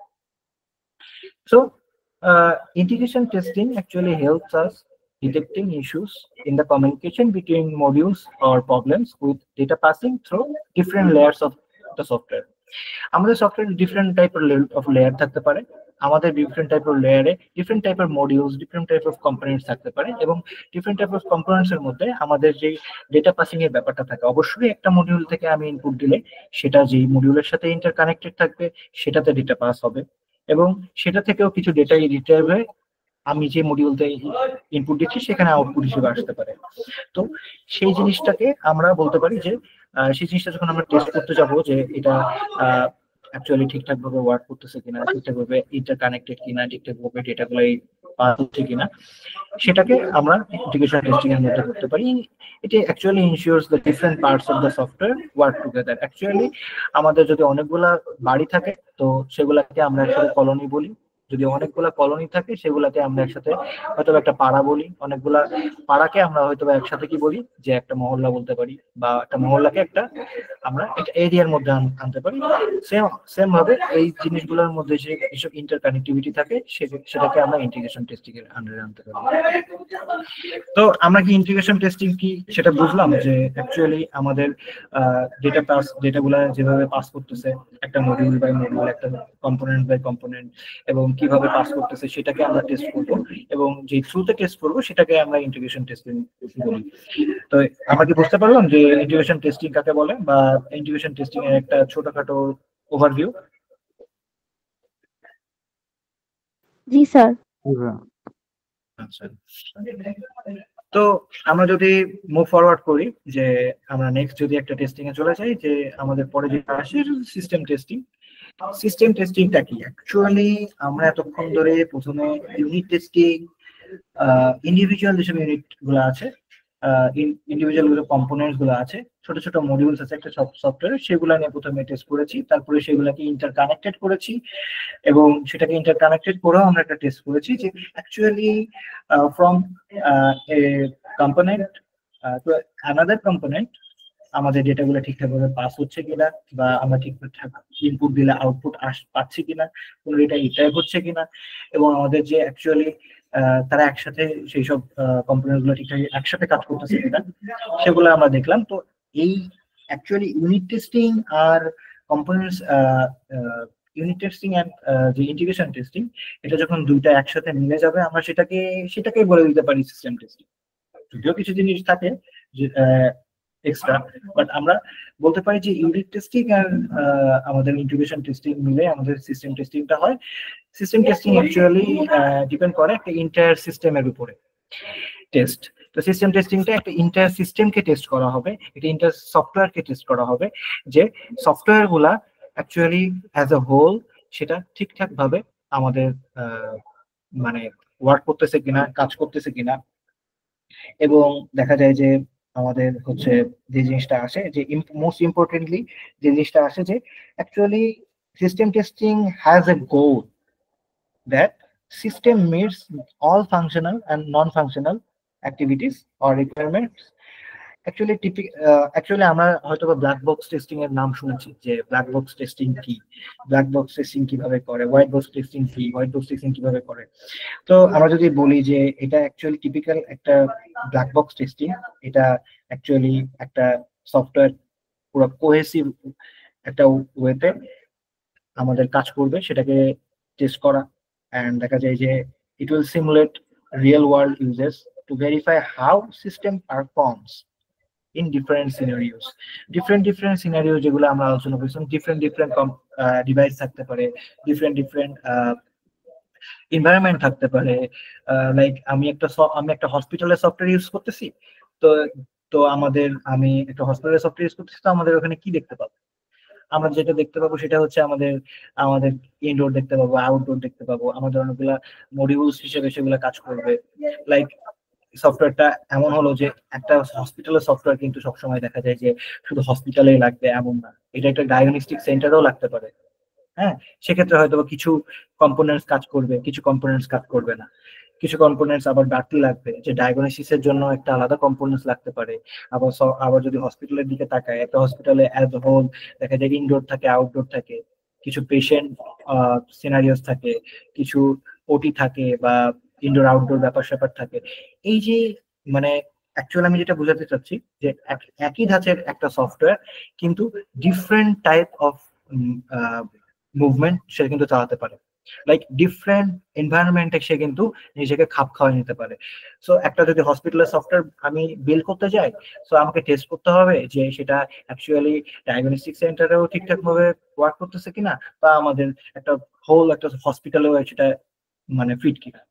So integration testing actually helps us detecting issues in the communication between modules or problems with data passing through different layers of the software. আমাদের সফটওয়্যার ডিফারেন্ট টাইপের অফ লেয়ার থাকতে পারে, আমাদের ডিফারেন্ট টাইপের লেয়ারে ডিফারেন্ট টাইপের modules, different type of components থাকতে পারে এবং ডিফারেন্ট টাইপ অফ কম্পোনেন্টস এর মধ্যে আমাদের যে ডেটা পাসিং এর ব্যাপারটা থাকে, অবশ্যই একটা মডিউল থেকে আমি ইনপুট দিলে সেটা যেই মডিউলের সাথে ইন্টার কানেক্টেড থাকবে সেটাতে ডেটা পাস হবে এবং সেটা থেকেও কিছু ডেটা রিট্রাইভ হয়ে আমি যে মডিউলতে ইনপুট দিচ্ছি সেখানে আউটপুট হিসেবে আসতে পারে। তো সেই জিনিসটাকে আমরা বলতে পারি যে সেই জিনিসটা যখন আমরা টেস্ট করতে যাবো যে এটা অ্যাকচুয়ালি ঠিকঠাক ভাবে ওয়ার্ক করতেছে কিনা, ঠিকঠাক ভাবে ইন্টার কানেক্টেড কিনা, ঠিকঠাক ভাবে ডেটাগুলো পাস হচ্ছে কিনা, সেটাকে আমরা ইন্টিগ্রেশন টেস্টিং এর মধ্যে করতে পারি। It actually ensures the different parts of the software work together. Actually আমাদের যদি অনেকগুলা বাড়ি থাকে তো সেগুলাকে আমরা একসাথে কলোনি বলি, যদি অনেকগুলা কলোনি থাকে সেগুলাকে আমরা একসাথে হয়তো একটা পাড়া বলি, অনেকগুলা পাড়াকে আমরা হয়তো একসাথে কি বলি যে একটা মহল্লা বলতে পারি, বা একটা মহল্লাকে একটা আমরা একটা এরিয়ার মধ্যে আনতে পারি। সেম ভাবে এই জিনিসগুলোর মধ্যে যে এসব ইন্টার কানেক্টিভিটি থাকে সেটাকে আমরা ইন্টিগ্রেশন টেস্টিং এর আন্ডারে আনতে পারি। তো আমরা কি ইন্টিগ্রেশন টেস্টিং কি সেটা বুঝলাম যে অ্যাকচুয়ালি আমাদের ডেটাগুলো যেভাবে পাস করতেছে একটা মডিউল বাই মডিউল, একটা কম্পোনেন্ট বাই কম্পোনেন্ট, এবং কিভাবে পাস করতেছে সেটাকে আমরা টেস্ট করব এবং যে থ্রুতে টেস্ট করব সেটাকে আমরা ইন্টিগ্রেশন টেস্টিং বলি। তো আমরা কি বুঝতে পারলাম যে ইন্টিগ্রেশন টেস্টিং কাকে বলে বা ইন্টিগ্রেশন টেস্টিং এর একটা ছোটখাটো ওভারভিউ? জি স্যার। আচ্ছা, তো আমরা যদি মুভ ফরওয়ার্ড করি যে আমরা নেক্সট যদি একটা টেস্টিং এ চলে যাই, যে আমাদের পরে যেটা আসে সিস্টেম টেস্টিং। সিস্টেম টেস্টিংটা কি অ্যাকচুয়ালি? আমরা এতক্ষণ ধরে প্রথমে ইউনিট টেস্টিং, ইন্ডিভিজুয়াল যেসব ইউনিট গুলো আছে, ইন্ডিভিজুয়াল যে কম্পোনেন্টস গুলো আছে, ছোট ছোট মডিউলস আছে একটা সফটওয়্যার, সেগুলো নিয়ে প্রথমে টেস্ট করেছি, তারপরে সেগুলোকে ইন্টারকানেক্টেড করেছি, এবং সেটাকে ইন্টারকানেক্টেড করেও আমরা একটা টেস্ট করেছি যে actually from a component to another component আমাদের ডেটাগুলো ঠিকঠাকভাবে পাস হচ্ছে কিনা, বা আমরা ঠিকঠাক ইনপুট দিলে আউটপুট পাচ্ছি কিনা, কোনো ডেটা ইটারেট হচ্ছে কিনা, এবং আমাদের যে অ্যাকচুয়ালি তারা একসাথে সেই সব কম্পোনেন্ট গুলো ঠিকঠাক একসাথে কাজ করতেছে কিনা, সেগুলো আমরা দেখলাম। তো এই অ্যাকচুয়ালি ইউনিট টেস্টিং আর কম্পোনেন্টস, ইউনিট টেস্টিং এন্ড যে ইন্টিগ্রেশন টেস্টিং, এটা যখন দুইটা একসাথে মিলে যাবে আমরা সেটাকেই বলে দিতে পারি সিস্টেম টেস্টিং। যদিও কিছু জিনিস থাকে যে এক্সট্রা, বাট আমরা বলতে পারি যে ইউনিট টেস্টিং আর আমাদের ইন্টিগ্রেশন টেস্টিং মিলে আমাদের সিস্টেম টেস্টিংটা হয়। সিস্টেম টেস্টিং অ্যাকচুয়ালি ডিপেন্ড করে একটা ইন্টায়ার সিস্টেমের উপরে টেস্ট। তো সিস্টেম টেস্টিংটা একটা ইন্টায়ার সিস্টেমকে টেস্ট করা হবে, একটা ইন্টায়ার সফটওয়্যারকে টেস্ট করা হবে, যে সফটওয়্যার গুলা অ্যাকচুয়ালি অ্যাজ এ হোল সেটা ঠিকঠাক ভাবে আমাদের মানে ওয়ার্ক করতেছে কিনা, কাজ করতেছে কিনা। এবং দেখা যায় যে আমাদের হচ্ছে যে জিনিসটা আসে, যে মোস্ট ইম্পর্টেন্টলি যে জিনিসটা আসে, যে actually system testing has a goal that system meets all functional and non-functional activities or requirements. Actually আমরা হয়তো ব্ল্যাক বক্স টেস্টিং এর নাম শুনেছি, যে ব্ল্যাক বক্স টেস্টিং কি, ব্ল্যাক বক্স টেস্টিং কিভাবে করে, হোয়াইট বক্স টেস্টিং কি, হোয়াইট বক্স টেস্টিং কিভাবে করে। তো আমরা যদি বলি যে এটা অ্যাকচুয়ালি টিপিক্যাল একটা ব্ল্যাক বক্স টেস্টিং, এটা অ্যাকচুয়ালি একটা সফটওয়্যার পুরো কোহেসিভ একটা ওয়েতে আমাদের কাজ করবে, সেটাকে টেস্ট করা। and দেখা যায় যে it will simulate real world uses to verify how system performs in different scenarios. different scenarios যেগুলো আমরা আলোচনা করেছিলাম, different ডিভাইস থাকতে পারে, different এনভায়রনমেন্ট থাকতে পারে। লাইক আমি একটা হসপিটালের সফটওয়্যার ইউজ করতেছি, তো তো আমি একটা হসপিটালের সফটওয়্যার ইউজ করতেছি, তো আমাদের ওখানে কি দেখতে পাবো? আমরা যেটা দেখতে পাবো সেটা হচ্ছে আমাদের ইনডোর দেখতে পাবো, আউটডোর দেখতে পাবো, আমাদের অনেকগুলা মডিউলস হিসেবে সেগুলো কাজ করবে। লাইক সফটওয়্যারটা এমন হলো যে একটা হসপিটালের সফটওয়্যার কিন্তু সবসময় দেখা যায় যে শুধু হসপিটালেই লাগবে এমন না, এটা একটা ডায়াগনস্টিক সেন্টারেও লাগতে পারে। হ্যাঁ, সেক্ষেত্রে হয়তো কিছু কম্পোনেন্টস কাজ করবে, কিছু কম্পোনেন্টস কাজ করবে না, কিছু কম্পোনেন্টস আবার বাড়তি লাগবে, যে ডায়াগনোসিসের জন্য একটা আলাদা কম্পোনেন্টস লাগতে পারে। আবার যদি হসপিটালের দিকে তাকায়, একটা হসপিটালে অ্যাজ হোল দেখা যায় ইনডোর থাকে, আউটডোর থাকে, কিছু পেশেন্ট সিনারিওস থাকে, কিছু ওটি থাকে, বা ইনডোর আউটডোর ব্যাপার স্যাপার থাকে। এই যে মানে অ্যাকচুয়ালি আমি যেটা বোঝাতে চাচ্ছি, যে একই ধাঁচের একটা সফটওয়্যার কিন্তু ডিফারেন্ট টাইপ অফ মুভমেন্ট সে কিন্তু চালাতে পারে, লাইক ডিফারেন্ট এনভায়রনমেন্টে সে কিন্তু নিজেকে খাপ খাওয়াই নিতে পারে। সো একটা যদি হসপিটালের সফটওয়্যার আমি বিল করতে যাই, সো আমাকে টেস্ট করতে হবে যে সেটা অ্যাকচুয়ালি ডায়াগনস্টিক সেন্টারেও ঠিকঠাক ভাবে ওয়ার্ক করতেছে কিনা, বা আমাদের একটা হসপিটালেও সেটা ফিট কিনা,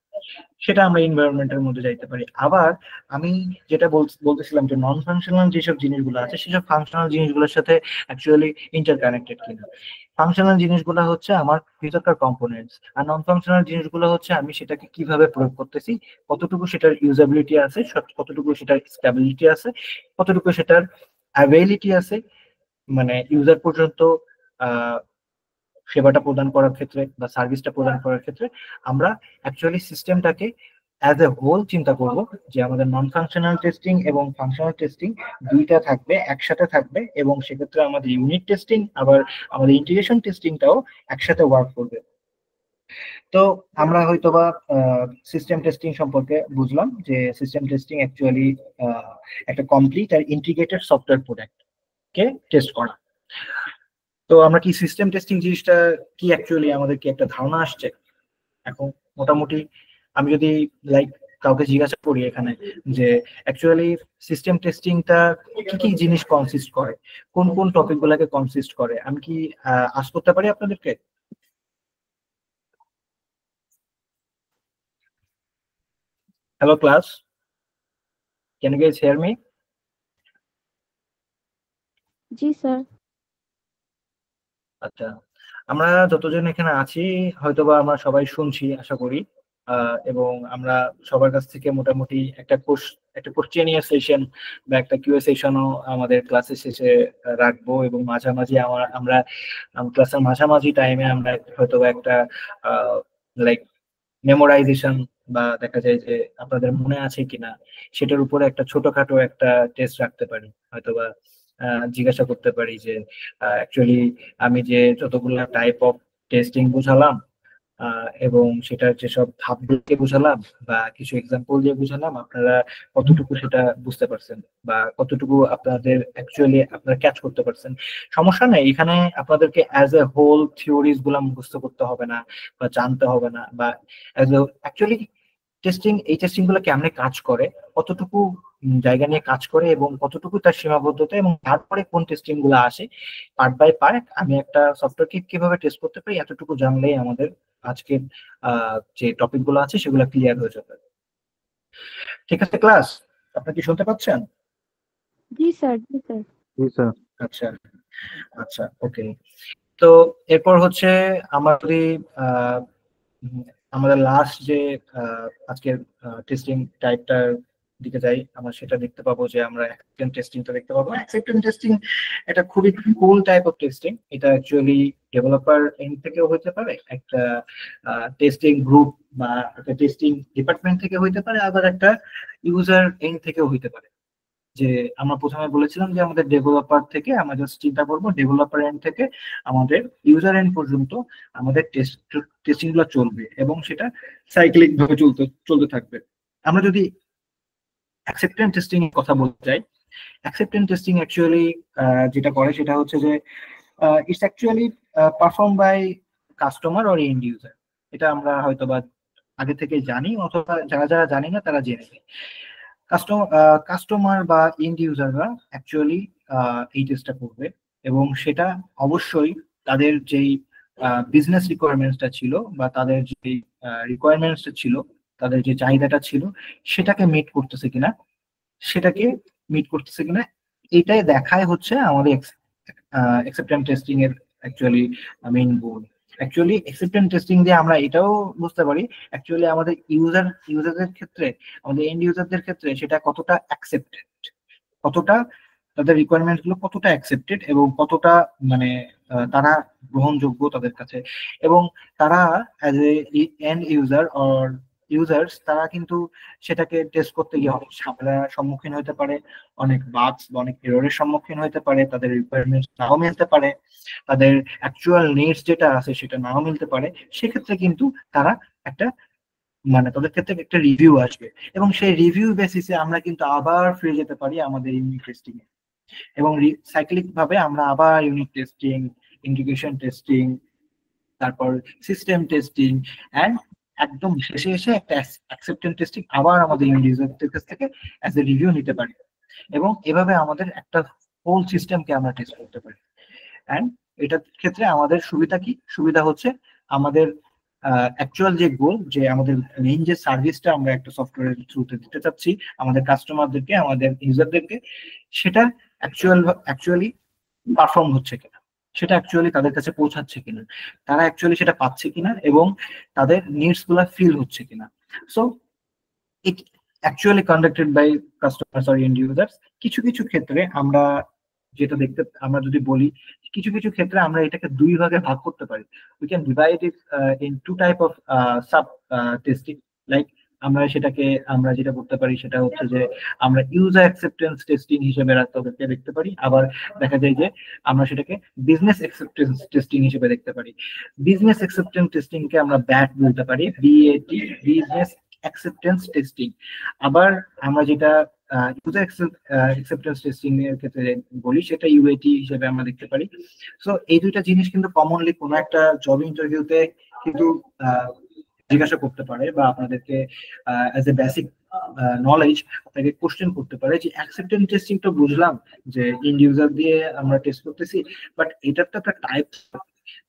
সেটা আমরা এনভায়রনমেন্টের মধ্যে যাইতে পারি। আবার আমি যেটা বলতেছিলাম যে নন ফাংশনাল যেসব জিনিসগুলো আছে, সেসব ফাংশনাল জিনিসগুলোর সাথে অ্যাকচুয়ালি ইন্টারকানেক্টেড কিনা। ফাংশনাল জিনিসগুলো হচ্ছে আমার ভিতরকার কম্পোনেন্টস, আর নন ফাংশনাল জিনিসগুলো হচ্ছে আমি সেটাকে কিভাবে প্রয়োগ করতেছি, কতটুকু সেটার ইউজাবিলিটি আছে, কতটুকু সেটার স্টেবিলিটি আছে, কতটুকু সেটার অ্যাভেইলিটি আছে, ইউজার পর্যন্ত সেবাটা প্রদান করার ক্ষেত্রে বা সার্ভিসটা প্রদান করার ক্ষেত্রে আমরা অ্যাকচুয়ালি সিস্টেমটাকে অ্যাজ এ হোল চিন্তা করব, যে আমাদের নন ফাংশনাল টেস্টিং এবং ফাংশনাল টেস্টিং দুইটা থাকবে, একসাথে থাকবে, এবং সেক্ষেত্রে আমাদের ইউনিট টেস্টিং আবার আমাদের ইন্টিগ্রেশন টেস্টিংটাও একসাথে ওয়ার্ক করবে। তো আমরা হয়তোবা সিস্টেম টেস্টিং সম্পর্কে বুঝলাম, যে সিস্টেম টেস্টিং অ্যাকচুয়ালি একটা কমপ্লিট আর ইন্টিগ্রেটেড সফটওয়্যার প্রোডাক্ট কে টেস্ট করা। তো আমরা কি সিস্টেম টেস্টিং জিনিসটা কি অ্যাকচুয়ালি আমাদের কি একটা ধারণা আসছে এখন? মোটামুটি আমি যদি কাউকে জিজ্ঞাসা করি এখানে যে অ্যাকচুয়ালি সিস্টেম টেস্টিংটা কি কি জিনিস কনসিস্ট করে, কোন কোন টপিক গুলাকে কনসিস্ট করে, আমি কি আস করতে পারি আপনাদেরকে? Hello class, can you guys hear me? G sir. আচ্ছা, আমরা যতজন এখানে আছি হয়তোবা আমরা সবাই শুনছি আশা করি, এবং আমরা সবার কাছ থেকে মোটামুটি একটা কোশ্চেনিয়ার সেশন বা একটা কিউএ সেশনও আমাদের ক্লাসের শেষে রাখবো, এবং মাঝামাঝি আমরা ক্লাসের মাঝামাঝি টাইমে আমরা হয়তোবা একটা লাইক মেমোরাইজেশন বা দেখা যায় যে আপনাদের মনে আছে কিনা সেটার উপরে একটা ছোটখাটো একটা টেস্ট রাখতে পারি, হয়তোবা জিজ্ঞাসা করতে পারি যে অ্যাকচুয়ালি আমি যে যতগুলো টাইপ অফ টেস্টিং বুঝালাম এবং সেটার যেসব ধাপগুলোকে বুঝালাম বা কিছু এক্সাম্পল দিয়ে বুঝালাম, আপনারা কতটুকু সেটা বুঝতে পারছেন বা কতটুকু আপনাদের অ্যাকচুয়ালি আপনারা ক্যাচ করতে পারছেন। সমস্যা নেই, এখানে আপনাদেরকে অ্যাজ এ হোল থিওরিজ গুলা মুখস্থ করতে হবে না বা জানতে হবে না, বা অ্যাজ এ অ্যাকচুয়ালি এই টেস্টিং গুলো কেমনে কাজ করে, কতটুকু জায়গা নিয়ে কাজ করে এবং কতটুকু তার সীমাবদ্ধতা, এবং তারপরে কোন টেস্টিং গুলো আসে পার্ট বাই পার্ট আমি একটা সফটওয়্যারকে কিভাবে টেস্ট করতে পারি, এতটুকু জানলেই আমাদের আজকের যে টপিক গুলো আছে সেগুলো ক্লিয়ার হয়ে যাবে। ঠিক আছে ক্লাস, আপনি কি শুনতে পাচ্ছেন? জি স্যার, জি স্যার। জি স্যার। আচ্ছা আচ্ছা, ওকে। তো এরপর হচ্ছে আমাদের আমাদের লাস্ট যে আজকের টেস্টিং টাইপটার দিকে যাই, আমরা সেটা দেখতে পাবো যে আমরা অ্যাকসেপ্টেন্স টেস্টিংটা দেখতে পাবো। অ্যাকসেপ্টেন্স টেস্টিং এটা খুবই কুল টাইপ অফ টেস্টিং। এটা অ্যাকচুয়ালি ডেভেলপার এন্ড থেকেও হতে পারে, একটা টেস্টিং গ্রুপ বা একটা টেস্টিং ডিপার্টমেন্ট থেকে হইতে পারে, আবার একটা ইউজার এন্ড থেকেও হইতে পারে। যে আমরা প্রথমে বলেছিলাম যে আমাদের ডেভেলপার থেকে আমরা জাস্ট চিন্তা করবো ডেভেলপার এন্ড থেকে আমাদের ইউজার এন্ড পর্যন্ত আমাদের টেস্টিং গুলো চলবে এবং সেটা সাইক্লিক ভাবে চলতে থাকবে। আমরা যদি অ্যাকসেপ্টেন্স টেস্টিং এর কথা বলতে চাই, অ্যাকসেপ্টেন্স টেস্টিং অ্যাকচুয়ালি যেটা করে সেটা হচ্ছে যে it's actually perform by customer or end user. এটা আমরা হয়তোবা আগে থেকে জানি, অথবা যারা যারা জানি না তারা জেনে নেই। কাস্টমার বা এন্ড ইউজাররা অ্যাকচুয়ালি এই টেস্টটা করবে, এবং সেটা অবশ্যই তাদের যেই বিজনেস রিকোয়ারমেন্টসটা ছিল বা তাদের যে রিকোয়ারমেন্টসটা ছিল, তাদের যে চাহিদাটা ছিল সেটাকে মিট করতেছে কিনা এটাই দেখায় হচ্ছে আমাদের অ্যাকসেপ্টেন্স টেস্টিং এর অ্যাকচুয়ালি মেইন গোল। অ্যাকচুয়ালি অ্যাকসেপ্টেন্স টেস্টিং দিয়ে আমরা এটাও বুঝতে পারি অ্যাকচুয়ালি আমাদের ইউজারদের ক্ষেত্রে, আমাদের এন্ড ইউজারদের ক্ষেত্রে সেটা কতটা অ্যাকসেপ্টেড, কতটা তাদের রিকোয়ারমেন্টস গুলো কতটা অ্যাকসেপ্টেড এবং কতটা মানে তারা গ্রহণযোগ্য তাদের কাছে, এবং তারা as a and user or users তারা কিন্তু সেটাকে টেস্ট করতে গিয়ে অনেক ঝামেলার সম্মুখীন হতে পারে, অনেক বাগস বা অনেক এররের সম্মুখীন হতে পারে, তাদের রিকোয়ারমেন্টস নাও মিলতে পারে, তাদের অ্যাকচুয়াল নিডস যেটা আছে সেটা নাও মিলতে পারে। সেক্ষেত্রে কিন্তু তারা একটা মানে তাদের ক্ষেত্রে একটা রিভিউ আসবে, এবং সেই রিভিউ বেসিসে আমরা কিন্তু আবার ফিরে যেতে পারি আমাদের ইউনিট টেস্টিং এ, এবং সাইক্লিক ভাবে আমরা আবার ইউনিট টেস্টিং, ইন্টিগ্রেশন টেস্টিং, তারপর সিস্টেম টেস্টিং, এন্ড একদম শেষে এসে একটা অ্যাকসেপ্টেন্স টেস্টিং আবার আমাদের ইউনিট ইউজারদের কাছ থেকে অ্যাজ এ রিভিউ নিতে পারি, এবং এভাবে আমাদের একটা হোল সিস্টেমকে আমরা টেস্ট করতে পারি। এন্ড এটার ক্ষেত্রে আমাদের সুবিধা কি? সুবিধা হচ্ছে আমাদের অ্যাকচুয়াল যে গোল, যে আমাদের মেইন যে সার্ভিসটা আমরা একটা সফটওয়্যারের থ্রুতে দিতে চাচ্ছি আমাদের কাস্টমারদেরকে, আমাদের ইউজারদেরকে, সেটা অ্যাকচুয়ালি পারফর্ম হচ্ছে কিনা, সেটা অ্যাকচুয়ালি তাদের কাছে পৌঁছাচ্ছে কিনা, তারা অ্যাকচুয়ালি সেটা পাচ্ছে কিনা, এবং তাদের নিডস গুলা ফিল হচ্ছে কিনা। So it actually conducted by customers or end users. কিছু কিছু ক্ষেত্রে আমরা আমরা যদি বলি, কিছু কিছু ক্ষেত্রে আমরা এটাকে দুই ভাগে ভাগ করতে পারি। We can divide it in two type of sub testing. Like আমরা যেটা করতে পারি সেটা হচ্ছে যে আমরা ইউজার অ্যাকসেপ্টেন্স টেস্টিং হিসেবে তাদেরকে দেখতে পারি, আবার দেখা যায় যে আমরা সেটাকে বিজনেস অ্যাকসেপ্টেন্স টেস্টিং হিসেবে দেখতে পারি। বিজনেস অ্যাকসেপ্টেন্স টেস্টিং কে আমরা ব্যাট বলতে পারি, বিএটি, বিজনেস অ্যাকসেপ্টেন্স টেস্টিং। আবার আমরা যেটা ইউজার অ্যাকসেপ্টেন্স টেস্টিং এর ক্ষেত্রে বলি সেটা ইউএটি হিসেবে আমরা দেখতে পারি। সো এই দুইটা জিনিস কিন্তু কমনলি কোনো একটা জব ইন্টারভিউতে কিন্তু জিজ্ঞাসা করতে পারে, বা আপনাদেরকে অ্যাজ এ বেসিক নলেজ আপনাকে কোশ্চেন করতে পারে যে অ্যাকসেপ্টেন্স টেস্টিং তো বুঝলাম যে ইন্ড ইউজার দিয়ে আমরা টেস্ট করতেছি, বাট এটার তো একটা টাইপ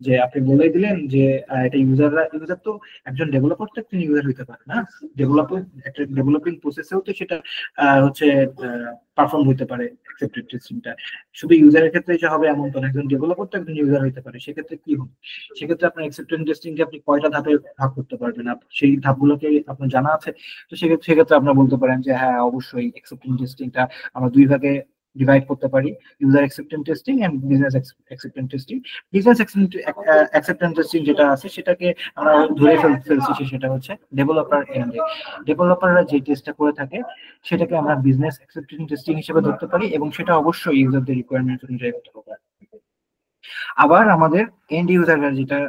যে আপনি বলে দিলেন যে এটা ইউজার তো একজন ডেভেলপার তো একজন ইউজার হইতে পারে না, একটা ডেভেলপিং প্রসেসেও তো সেটা হচ্ছে পারফর্ম হইতে পারে অ্যাকসেপ্টেড টেস্টিংটা। শুধু ইউজারের ক্ষেত্রে যে হবে এমন তো না, একজন ডেভেলপার তো একজন ইউজার হইতে পারে। সেক্ষেত্রে কি হবে, সেক্ষেত্রে আপনার অ্যাকসেপ্টেন্স টেস্টিংকে আপনি কয়টা ধাপে ভাগ করতে পারবেন, সেই ধাপগুলোকে আপনার জানা আছে? তো সেক্ষেত্রে আপনার বলতে পারেন যে হ্যাঁ অবশ্যই অ্যাকসেপ্টেন্স টেস্টিংটা আমরা দুই ভাগে ডিভাইড করতে পারি, user acceptance testing and business acceptance testing. Business acceptance testing যেটা আছে সেটাকে আমরা ধরে ফেলছি, সেটা হচ্ছে ডেভেলপার এন্ডে। ডেভেলপাররা যে টেস্টটা করে থাকে সেটাকে আমরা বিজনেস অ্যাকসেপ্টেন্স টেস্টিং হিসেবে ধরতে পারি, এবং সেটা অবশ্যই ইউজারদের রিকোয়ারমেন্ট অনুযায়ী হতে হবে। আবার আমাদের এন্ড ইউজাররা যেটা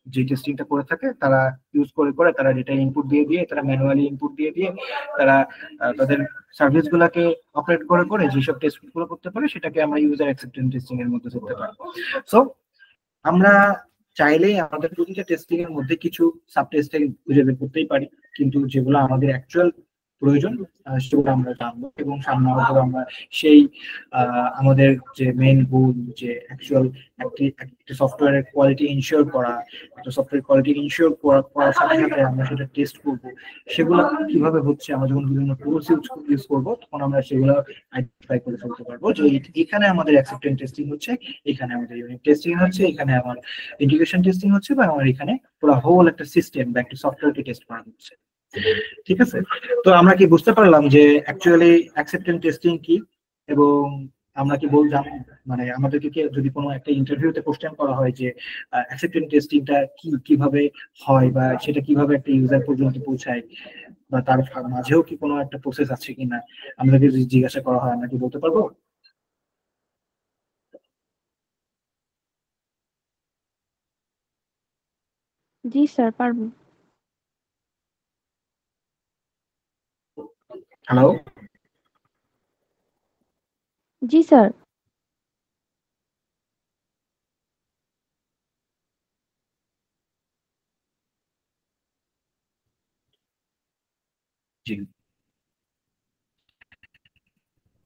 যে টেস্টিংটা করে থাকে তারা ইউজ করে তারা ডেটা ইনপুট দিয়ে তারা ম্যানুয়ালি ইনপুট দিয়ে তারা তাদের সার্ভিস গুলাকে অপারেট করে যেসব টেস্ট গুলো করতে পারে সেটাকে আমরা ইউজার অ্যাকসেপ্টেন্স টেস্টিং এর মধ্যে ধরতে পারবো। সো আমরা চাইলেই আমাদের প্রতিটা টেস্টিং এর মধ্যে কিছু সাব টেস্টিং খুঁজে বের করতেই পারি, কিন্তু যেগুলো আমাদের অ্যাকচুয়াল প্রয়োজন সেগুলো আমরা জানবো, এবং সামনে হয়তো আমরা সেই আমাদের যে মেইন গোল যে অ্যাকচুয়াল একটা সফটওয়্যারের কোয়ালিটি ইনশিওর করা, একটা সফটওয়্যার কোয়ালিটি ইনশিওর করার সাথে সাথে আমরা সেটা টেস্ট করবো, সেগুলো কিভাবে হচ্ছে আমরা যখন বিভিন্ন টুলস ইউজ করবো তখন আমরা সেগুলো আইডেন্টিফাই করে ফেলতে পারবো যে এখানে আমাদের অ্যাকসেপ্টেন্স টেস্টিং হচ্ছে, এখানে আমাদের ইউনিট টেস্টিং হচ্ছে, এখানে আমার ইন্টিগ্রেশন টেস্টিং হচ্ছে, বা আমার এখানে পুরো হোল একটা সিস্টেম বা একটা সফটওয়্যারকে টেস্ট করা হচ্ছে। ঠিক আছে, তো আমরা কি বুঝতে পারলাম যে অ্যাকচুয়ালি অ্যাকসেপ্টেন্স টেস্টিং কি, এবং আমরা কি বললাম মানে আমাদেরকে যদি কোনো একটা ইন্টারভিউতে কোশ্চেন করা হয় যে অ্যাকসেপ্টেন্স টেস্টিংটা কিভাবে হয় বা সেটা কিভাবে একটা ইউজার পর্যন্ত পৌঁছায়, বা তার মাঝেও কি কোনো একটা প্রসেস আছে কিনা আমাদেরকে যদি জিজ্ঞাসা করা হয়, আমরা কি বলতে পারবো? জি স্যার, পারবো। হ্যালো, জি স্যার। জি।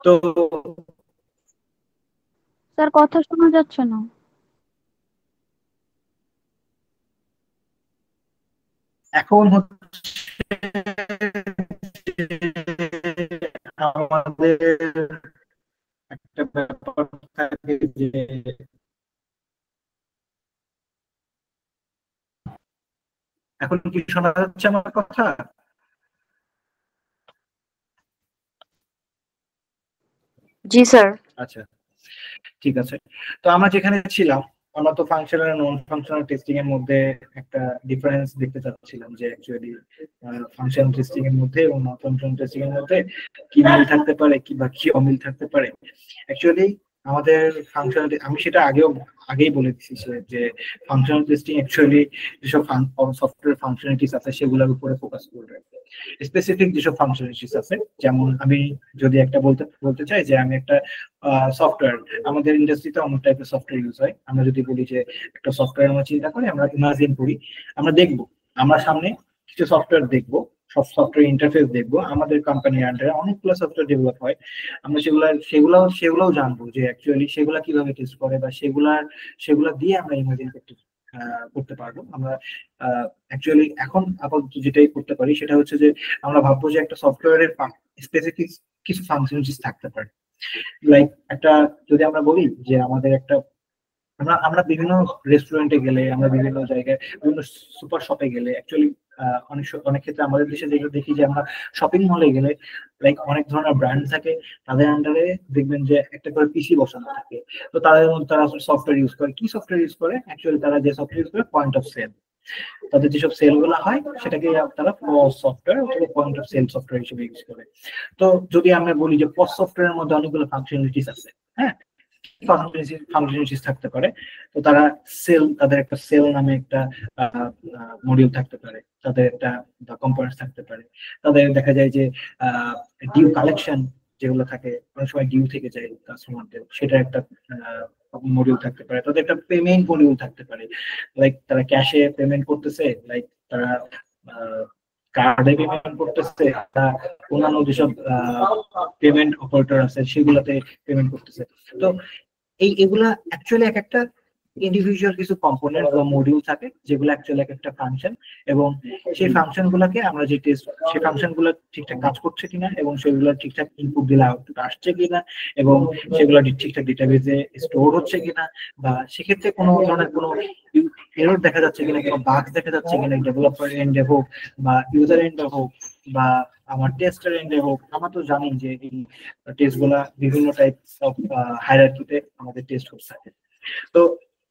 তো স্যার কথা শোনা যাচ্ছে না। এখন হচ্ছে আমাদের একটা ব্যাপার থাকে যে এখন কি শোনা যাচ্ছে আমার কথা? জি স্যার। আচ্ছা, ঠিক আছে। তো আমরা যেখানে ছিলাম, আমরা তো ফাংশনাল আর নন ফাংশনাল টেস্টিং এর মধ্যে একটা ডিফারেন্স দেখতে চাচ্ছিলাম যে অ্যাকচুয়ালি ফাংশনাল টেস্টিং এর মধ্যে এবং নন ফাংশনাল টেস্টিং এর মধ্যে কি মিল থাকতে পারে কি বা কি অমিল থাকতে পারে। অ্যাকচুয়ালি আমাদের ফাংশনাল, আমি সেটা আগেই বলে দিচ্ছি যে ফাংশনাল টেস্টিং অ্যাকচুয়ালি যেসব সফটওয়্যার ফাংশনালিটিস আছে সেগুলোর উপরে ফোকাস করবে। স্পেসিফিক যেসব ফাংশনালিটিস আছে, যেমন আমি যদি একটা বলতে চাই যে আমি একটা সফটওয়্যার, আমাদের ইন্ডাস্ট্রিতে অনেক টাইপের সফটওয়্যার ইউজ হয়। আমরা যদি বলি যে একটা সফটওয়্যার আমরা চিন্তা করি, আমরা ইমাজিন করি, আমরা দেখবো, আমরা সামনে কিছু সফটওয়্যার দেখবো, সব সফটওয়্যার ইন্টারফেস দেখবো, আমাদের কোম্পানির আন্ডারে অনেকগুলো সফটওয়্যার ডেভেলপ হয়। আমরা সেগুলাও জানবো যে অ্যাকচুয়ালি সেগুলা কিভাবে টেস্ট করে, বা সেগুলা দিয়ে আমরা ইমাজিন করতে পারবো। আমরা অ্যাকচুয়ালি এখন আপাতত যেটাই করতে পারি সেটা হচ্ছে যে আমরা ভাববো যে একটা সফটওয়্যারের স্পেসিফিক কিছু ফাংশনালিটিস থাকতে পারে। লাইক একটা, যদি আমরা বলি যে আমাদের একটা, আমরা বিভিন্ন রেস্টুরেন্টে গেলে, আমরা বিভিন্ন জায়গায় বিভিন্ন সুপার শপে গেলে অ্যাকচুয়ালি অনেক ক্ষেত্রে আমাদের দেশে যেগুলো দেখি যে আমরা শপিং মলে গেলে লাইক অনেক ধরনের ব্র্যান্ড থাকে, তাদের আন্ডারে দেখবেন যে একটা করে পিসি বসানো থাকে। তো তাদের মধ্যে তারা সফটওয়্যার ইউজ করে, কি সফটওয়্যার ইউজ করে, অ্যাকচুয়ালি তারা যে সফটওয়্যার ইউজ করে পয়েন্ট অফ সেল, তাদের যেসব সেল গুলো হয় সেটাকে তারা পস সফটওয়্যার অথবা পয়েন্ট অফ সেল সফটওয়্যার হিসেবে ইউজ করে। তো যদি আমরা বলি যে পস সফটওয়্যারের মধ্যে অনেকগুলো ফাংশনালিটিস আছে, হ্যাঁ ফাংশনালিটিস থাকতে পারে, তো তারা তাদের একটা সেল নামে একটা মডিউল থাকতে পারে, তাদের একটা কম্পোনেন্টস থাকতে পারে, তাদের দেখা যায় যে ডিউ কালেকশন যেগুলো থাকে, অনেক সময় ডিউ থেকে যায় কাস্টমারদের, সেটা একটা মডিউল থাকতে পারে, তাদের একটা পেমেন্ট মডিউল থাকতে পারে, লাইক তারা ক্যাশে পেমেন্ট করতেছে, লাইক তারা কার্ডে পেমেন্ট করতেছে, অন্যান্য যেসব পেমেন্ট অপারেটর আছে সেগুলোতে পেমেন্ট করতেছে। তো এগুলা অ্যাকচুয়ালি এক একটা ইন্ডিভিজুয়াল কিছু কম্পোনেন্ট বা মডিউল থাকে যেগুলো অ্যাকচুয়ালি একটা ফাংশন, এবং সেই ফাংশন গুলাকে আমরা যে টেস্ট, সেই ফাংশন গুলো ঠিকঠাক কাজ করছে কিনা এবং সেগুলো ঠিকঠাক ইনপুট দিলে আউটপুট আসছে কিনা এবং সেগুলো ঠিকঠাক ডেটাবেজে স্টোর হচ্ছে কিনা, বা সেক্ষেত্রে কোনো ধরনের কোনো এরর দেখা যাচ্ছে কিনা, কোনো বাগ দেখা যাচ্ছে কিনা ডেভেলপার এন্ডে হোক বা ইউজার এন্ডে হোক বা আমার টেস্টার এন্ডে হোক। আমরা তো জানি যে এই টেস্ট গুলা বিভিন্ন টাইপ অফ হায়ারার্কিতে আমাদের টেস্ট করতে থাকে। তো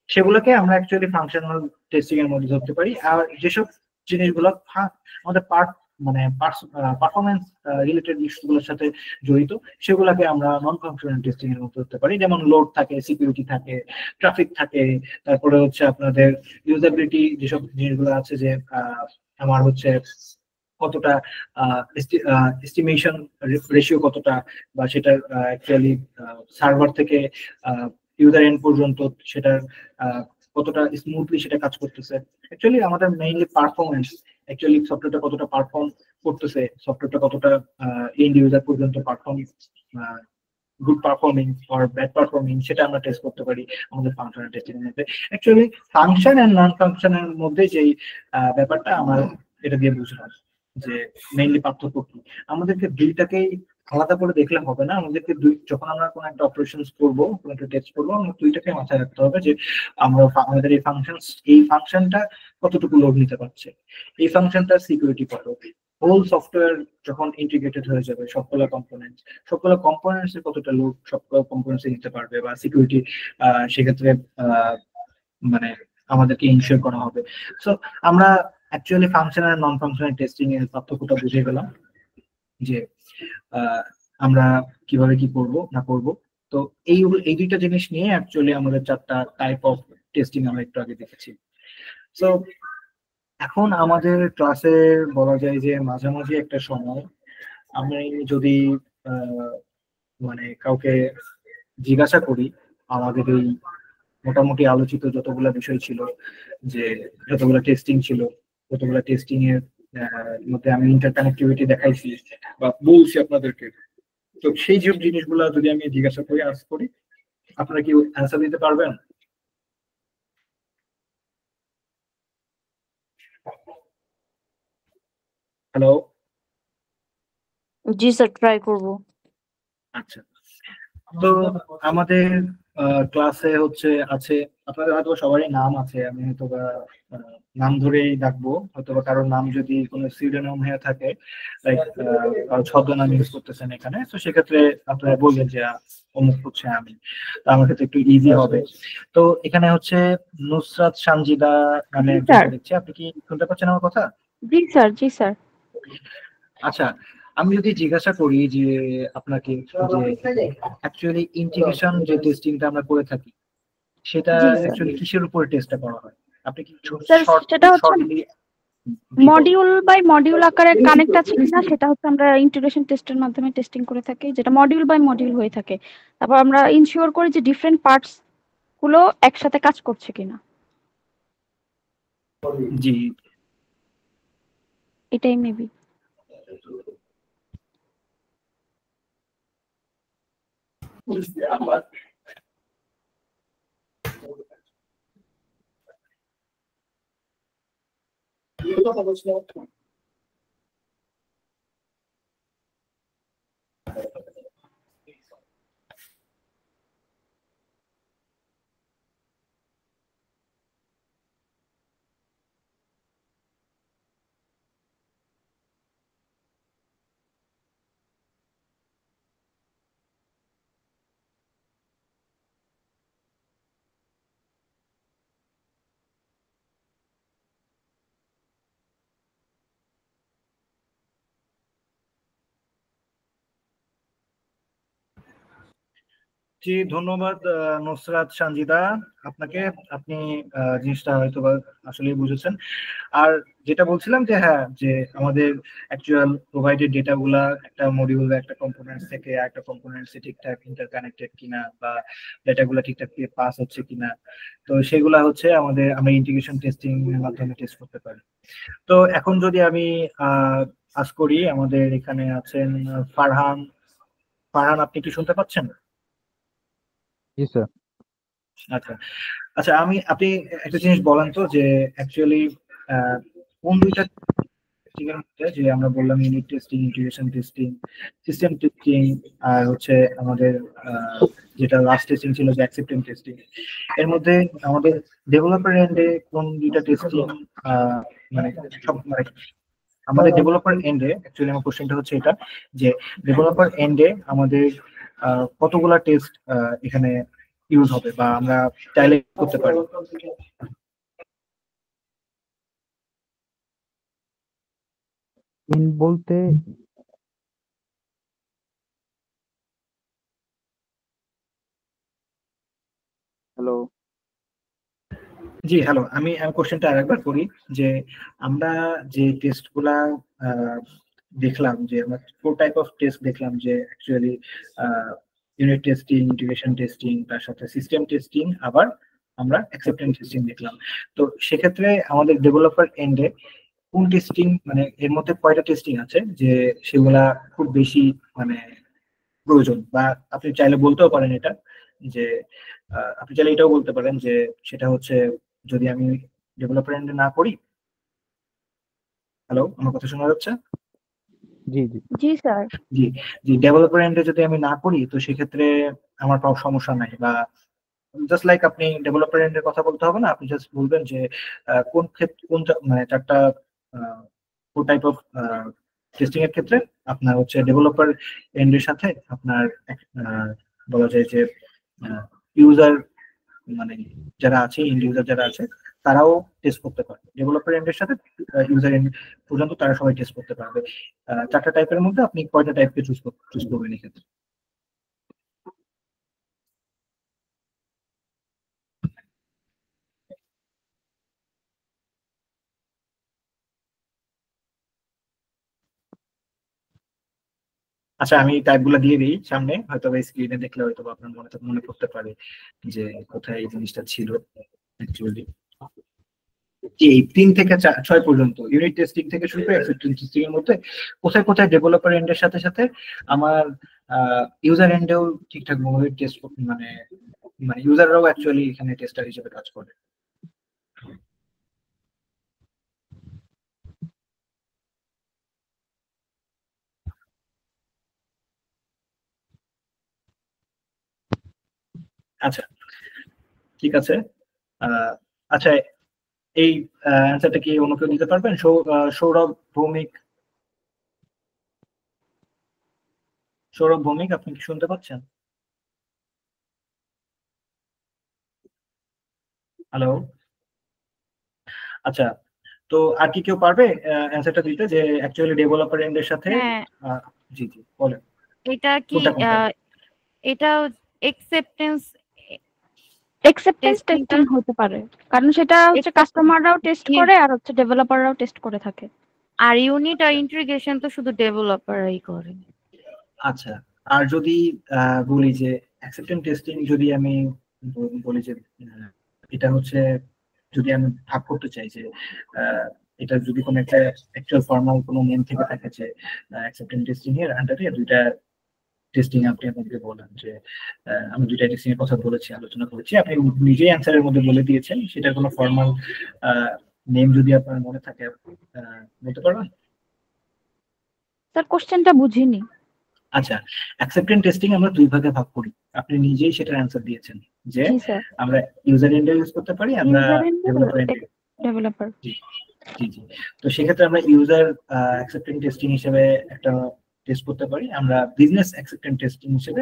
সেগুলোকে আমরা অ্যাকচুয়ালি ফাংশনাল টেস্টিং এর মধ্যে ধরতে পারি। আর যেসব জিনিসগুলো আমাদের পারফরমেন্স রিলেটেড ইস্যুগুলোর সাথে জড়িত, সেগুলোকে আমরা নন ফাংশনাল টেস্টিং এর মধ্যে ধরতে পারি। যেমন লোড থাকে, সিকিউরিটি থাকে, ট্রাফিক থাকে, তারপরে হচ্ছে আপনাদের ইউজাবিলিটি যেসব জিনিসগুলো আছে, যে আমার হচ্ছে কতটা এস্টিমেশন রেশিও কতটা, বা সেটা অ্যাকচুয়ালি সার্ভার থেকে ইউজার এন্ড পর্যন্ত সেটার কতটা স্মুথলি সেটা কাজ করতেছে। অ্যাকচুয়ালি আমাদের মেইনলি পারফরমেন্স, অ্যাকচুয়ালি সফটওয়্যারটা কতটা পারফর্ম করতেছে, সফটওয়্যারটা কতটা এন্ড ইউজার পর্যন্ত good performing or bad performing, সেটা আমরা টেস্ট করতে পারি আমাদের ফাংশনাল টেস্টিং এর মধ্যে। অ্যাকচুয়ালি ফাংশন এন্ড নন ফাংশনের মধ্যে যেই ব্যাপারটা আমার এটা দিয়ে বুঝলাম যে মেইনলি পার্থক্য কি। আমাদেরকে দুইটাকেই আলাদা করে দেখলে হবে না, আমাদেরকে যখন আমরা কোনো একটা অপারেশনস করবো, কোনো একটা টেস্ট করবো, আমরা দুইটাকে মাথায় রাখতে হবে যে আমরা আমাদের এই ফাংশনটা কতটুকু লোড নিতে পারছে, এই ফাংশনটা সিকিউরিটি কত, হোল সফটওয়্যার যখন ইন্টিগ্রেটেড হয়ে যাবে সবগুলো কম্পোনেন্টস এর কতটা লোড সবগুলো কম্পোনেন্টস নিতে পারবে, বা সিকিউরিটি সেক্ষেত্রে মানে আমাদেরকে ইনশিওর করা হবে। সো আমরা অ্যাকচুয়ালি ফাংশনাল আর নন ফাংশনাল টেস্টিং এর পার্থক্যটা বুঝে গেলাম যে আমরা কিভাবে কি করব না করব। তো এই দুইটা জিনিস নিয়ে অ্যাকচুয়ালি আমাদের 4টা টাইপ অফ টেস্টিং আমরা একটু আগে দেখেছি। সো এখন আমাদের ক্লাসে বলা যায় যে মাঝামাঝি একটা সময় আমি যদি মানে কাউকে জিজ্ঞাসা করি আমাদের এই মোটামুটি আলোচিত যতগুলো বিষয় ছিল, যে যতগুলো টেস্টিং ছিল, যতগুলো টেস্টিং এর মধ্যে আমি ইন্টারকানেক্টিভিটি দেখাইছি বা বলছি আপনাদেরকে, তো সেই সব জিনিসগুলো যদি আমি জিজ্ঞাসা করি, আজ করি, আপনারা কি অ্যান্সার দিতে পারবেন? হ্যালো? জি স্যার, ট্রাই করব। আচ্ছা, তো আমাদের ক্লাসে হচ্ছে আছে, আপনাদের হয়তো সবারই নাম আছে, আমি হয়তো নাম ধরেই ডাকবো, হয়তো কারোর নাম যদি কোনো সিউডোনিম হয়ে থাকে, লাইক কারো ছদ্মনাম ইউজ করতেছেন এখানে, তো সেক্ষেত্রে আপনারা বলবেন যে অমুক হচ্ছে আমি, তো আমার ক্ষেত্রে একটু ইজি হবে। তো এখানে হচ্ছে নুসরাত সানজিদা নামে একজনকে দেখছি, আপনি কি শুনতে পাচ্ছেন আমার কথা? জি স্যার, জি স্যার। আচ্ছা, আমি যদি জিজ্ঞাসা করি যে আপনাকে যে অ্যাকচুয়ালি ইন্টিগ্রেশন যে টেস্টিংটা আমরা করে থাকি, সেটা জি স্যার। অ্যাকচুয়ালি কিসের উপরে টেস্টটা করা হয়? আপনি কি স্যার, সেটা হচ্ছে শর্টলি মডিউল বাই মডিউল আকারে কানেক্ট আছে কিনা সেটা হচ্ছে আমরা ইন্টিগ্রেশন টেস্টের মাধ্যমে টেস্টিং করে থাকি, যেটা মডিউল বাই মডিউল হয়ে থাকে। তারপর আমরা ইনশিওর করি যে ডিফারেন্ট পার্টস গুলো একসাথে কাজ করছে কিনা। জি, এটাই মেবি। জি, ধন্যবাদ নুসরাত সানজিদা আপনাকে। আপনি জিনিসটা হয়তো আসলে বুঝেছেন। আর যেটা বলছিলাম যে হ্যাঁ, যে আমাদের অ্যাকচুয়াল প্রোভাইডেড ডেটা গুলা একটা মডিউল বা একটা কম্পোনেন্টস থেকে একটা কম্পোনেন্টসে ঠিকঠাক ইন্টারকানেক্টেড কিনা, বা ডেটা গুলা ঠিকঠাক পাস হচ্ছে কিনা, তো সেগুলা হচ্ছে আমরা ইন্টিগ্রেশন টেস্টিং এর মাধ্যমে টেস্ট করতে পারি। তো এখন যদি আমি আজ করি, আমাদের এখানে আছেন ফারহান। ফারহান, আপনি কি শুনতে পাচ্ছেন? জি স্যার। আচ্ছা, আচ্ছা আপনি একটা জিনিস বলেন তো যে অ্যাকচুয়ালি কোন দুইটা টেস্টিং এর মধ্যে, যে আমরা বললাম unit testing, integration testing, system testing, আর হচ্ছে আমাদের যেটা লাস্ট টেস্টিং ছিল যে অ্যাকসেপ্টেন্স টেস্টিং, এর মধ্যে আমাদের ডেভেলপার এন্ডে কোন দুইটা টেস্টিং মানে সব মানে আমাদের ডেভেলপার এন্ডে, অ্যাকচুয়ালি আমার কোশ্চেনটা হচ্ছে এটা যে ডেভেলপার এন্ডে আমাদের কতগুলা টেস্ট এখানে ইউজ হবে বা আমরা চাইলে করতে পারি? বলতে হ্যালো, জি হ্যালো, আমি কোশ্চেনটা আরেকবার করি যে আমরা যে টেস্টগুলা দেখলাম, যে আমরা 4 টাইপ অফ টেস্ট দেখলাম, যে actually unit testing, integration testing, তার সাথে সিস্টেম টেস্টিং, আবার আমরা অ্যাকসেপ্টেন্স টেস্টিং দেখলাম। তো সেক্ষেত্রে আমাদের ডেভেলপার এন্ডে কোন টেস্টিং, মানে এর মধ্যে কয়টা টেস্টিং আছে যে সেগুলা খুব বেশি মানে প্রয়োজন, বা আপনি চাইলে বলতেও পারেন এটা যে আপনি চাইলে এটাও বলতে পারেন যে সেটা হচ্ছে যদি আমি ডেভেলপার এন্ডে না করি। হ্যালো, আমার কথা শোনা যাচ্ছে? জি জি জি স্যার। জি জি, ডেভেলপার এন্ডে যদি আমি না করি তো সেক্ষেত্রে আমার কোনো সমস্যা নাই, বা জাস্ট লাইক আপনি ডেভেলপার এন্ডের কথা বলতে হবে না, আপনি জাস্ট বলবেন যে কোন ক্ষেত্রে মানে চারটা কোন টাইপ অফ টেস্টিং এর ক্ষেত্রে আপনার হচ্ছে ডেভেলপার এন্ডের সাথে আপনার বলা যায় যে ইউজার মানে যারা আছে, এন্ড ইউজার যারা আছে তারাও টেস্ট করতে পারবে, ডেভেলপার এন্ডের সাথে ইউজার এন্ড পর্যন্ত তারা সবাই টেস্ট করতে পারবে। চারটা টাইপের মধ্যে আপনি কয়টা টাইপকে চুজ করবেন এক্ষেত্রে? আচ্ছা, আমি টাইপগুলো দিয়ে দিই সামনে, হয়তো স্ক্রিনে দেখলে হয়তো আপনার মনে করতে পারে যে কোথায় এই জিনিসটা ছিল অ্যাকচুয়ালি। এই 3 থেকে 6 পর্যন্ত ইউনিট টেস্টিং থেকে শুরু করে অ্যাকসেপ্টেন্স টেস্টিং এর মধ্যে কোথায় কোথায় ডেভেলপার এন্ডের সাথে সাথে আমার ইউজার এন্ডেও ঠিকঠাক ভাবে টেস্ট মানে মানে ইউজাররাও অ্যাকচুয়ালি এখানে টেস্টার হিসেবে কাজ করে। আচ্ছা ঠিক আছে। আচ্ছা, এই অ্যান্সারটা কি অন্য কেউ দিতে পারবেন? সৌরভ ভৌমিক, সৌরভ ভৌমিক, আপনি কি শুনতে পাচ্ছেন? হ্যালো, আচ্ছা, তো আর কি কেউ পারবে অ্যান্সারটা দিতে যে অ্যাকচুয়ালি ডেভেলপার এন্ডের সাথে? হ্যাঁ, জি জি বলেন, এটা কি কোনটা কোনটা? এটা অ্যাকসেপ্টেন্স অ্যাকসেপ্টেন্স টেস্টিংটা টেস্টিং হতে পারে, কারণ সেটা হচ্ছে কাস্টমাররাও টেস্ট করে আর হচ্ছে ডেভেলপাররাও টেস্ট করে থাকে। আর ইউনিট আর ইন্টিগ্রেশন তো শুধু ডেভেলপাররাই করে। আচ্ছা, আর যদি বলি যে অ্যাকসেপ্টেন্স টেস্টিং, যদি আমি বলি যে এটা হচ্ছে যদি আমি ভাগ করতে চাই যে এটা যদি কোনো একটা অ্যাকচুয়াল ফর্মাল কোনো নেম থেকে থাকে যে অ্যাকসেপ্টেন্স টেস্টিং এর আন্ডারে দুইটা টেস্টিং, আপনি আমাকে বলেন যে আমি দুইটা টেস্টিং এর কথা বলেছি, আলোচনা করেছি, আপনি নিজেই অ্যান্সারের মধ্যে বলে দিয়েছেন, সেটার কোনো ফর্মাল নেম যদি আপনার মনে থাকে বলতে পারবেন? স্যার কোশ্চেনটা বুঝিনি। আচ্ছা, অ্যাকসেপ্টেন্স টেস্টিং আমরা দুই ভাগে ভাগ করি, আপনি নিজেই সেটার অ্যান্সার দিয়েছেন যে জি স্যার। আমরা ইউজার এন্ডে ইউজ করতে পারি, আমরা ইউজার এন্ড ডেভেলপার এন্ডে। ডেভেলপার। জি জি, তো সেক্ষেত্রে আমরা ইউজার অ্যাকসেপ্টেন্স টেস্টিং হিসেবে একটা টেস্ট করতে পারি, আমরা বিজনেস অ্যাকসেপ্টেন্স টেস্টিং হিসেবে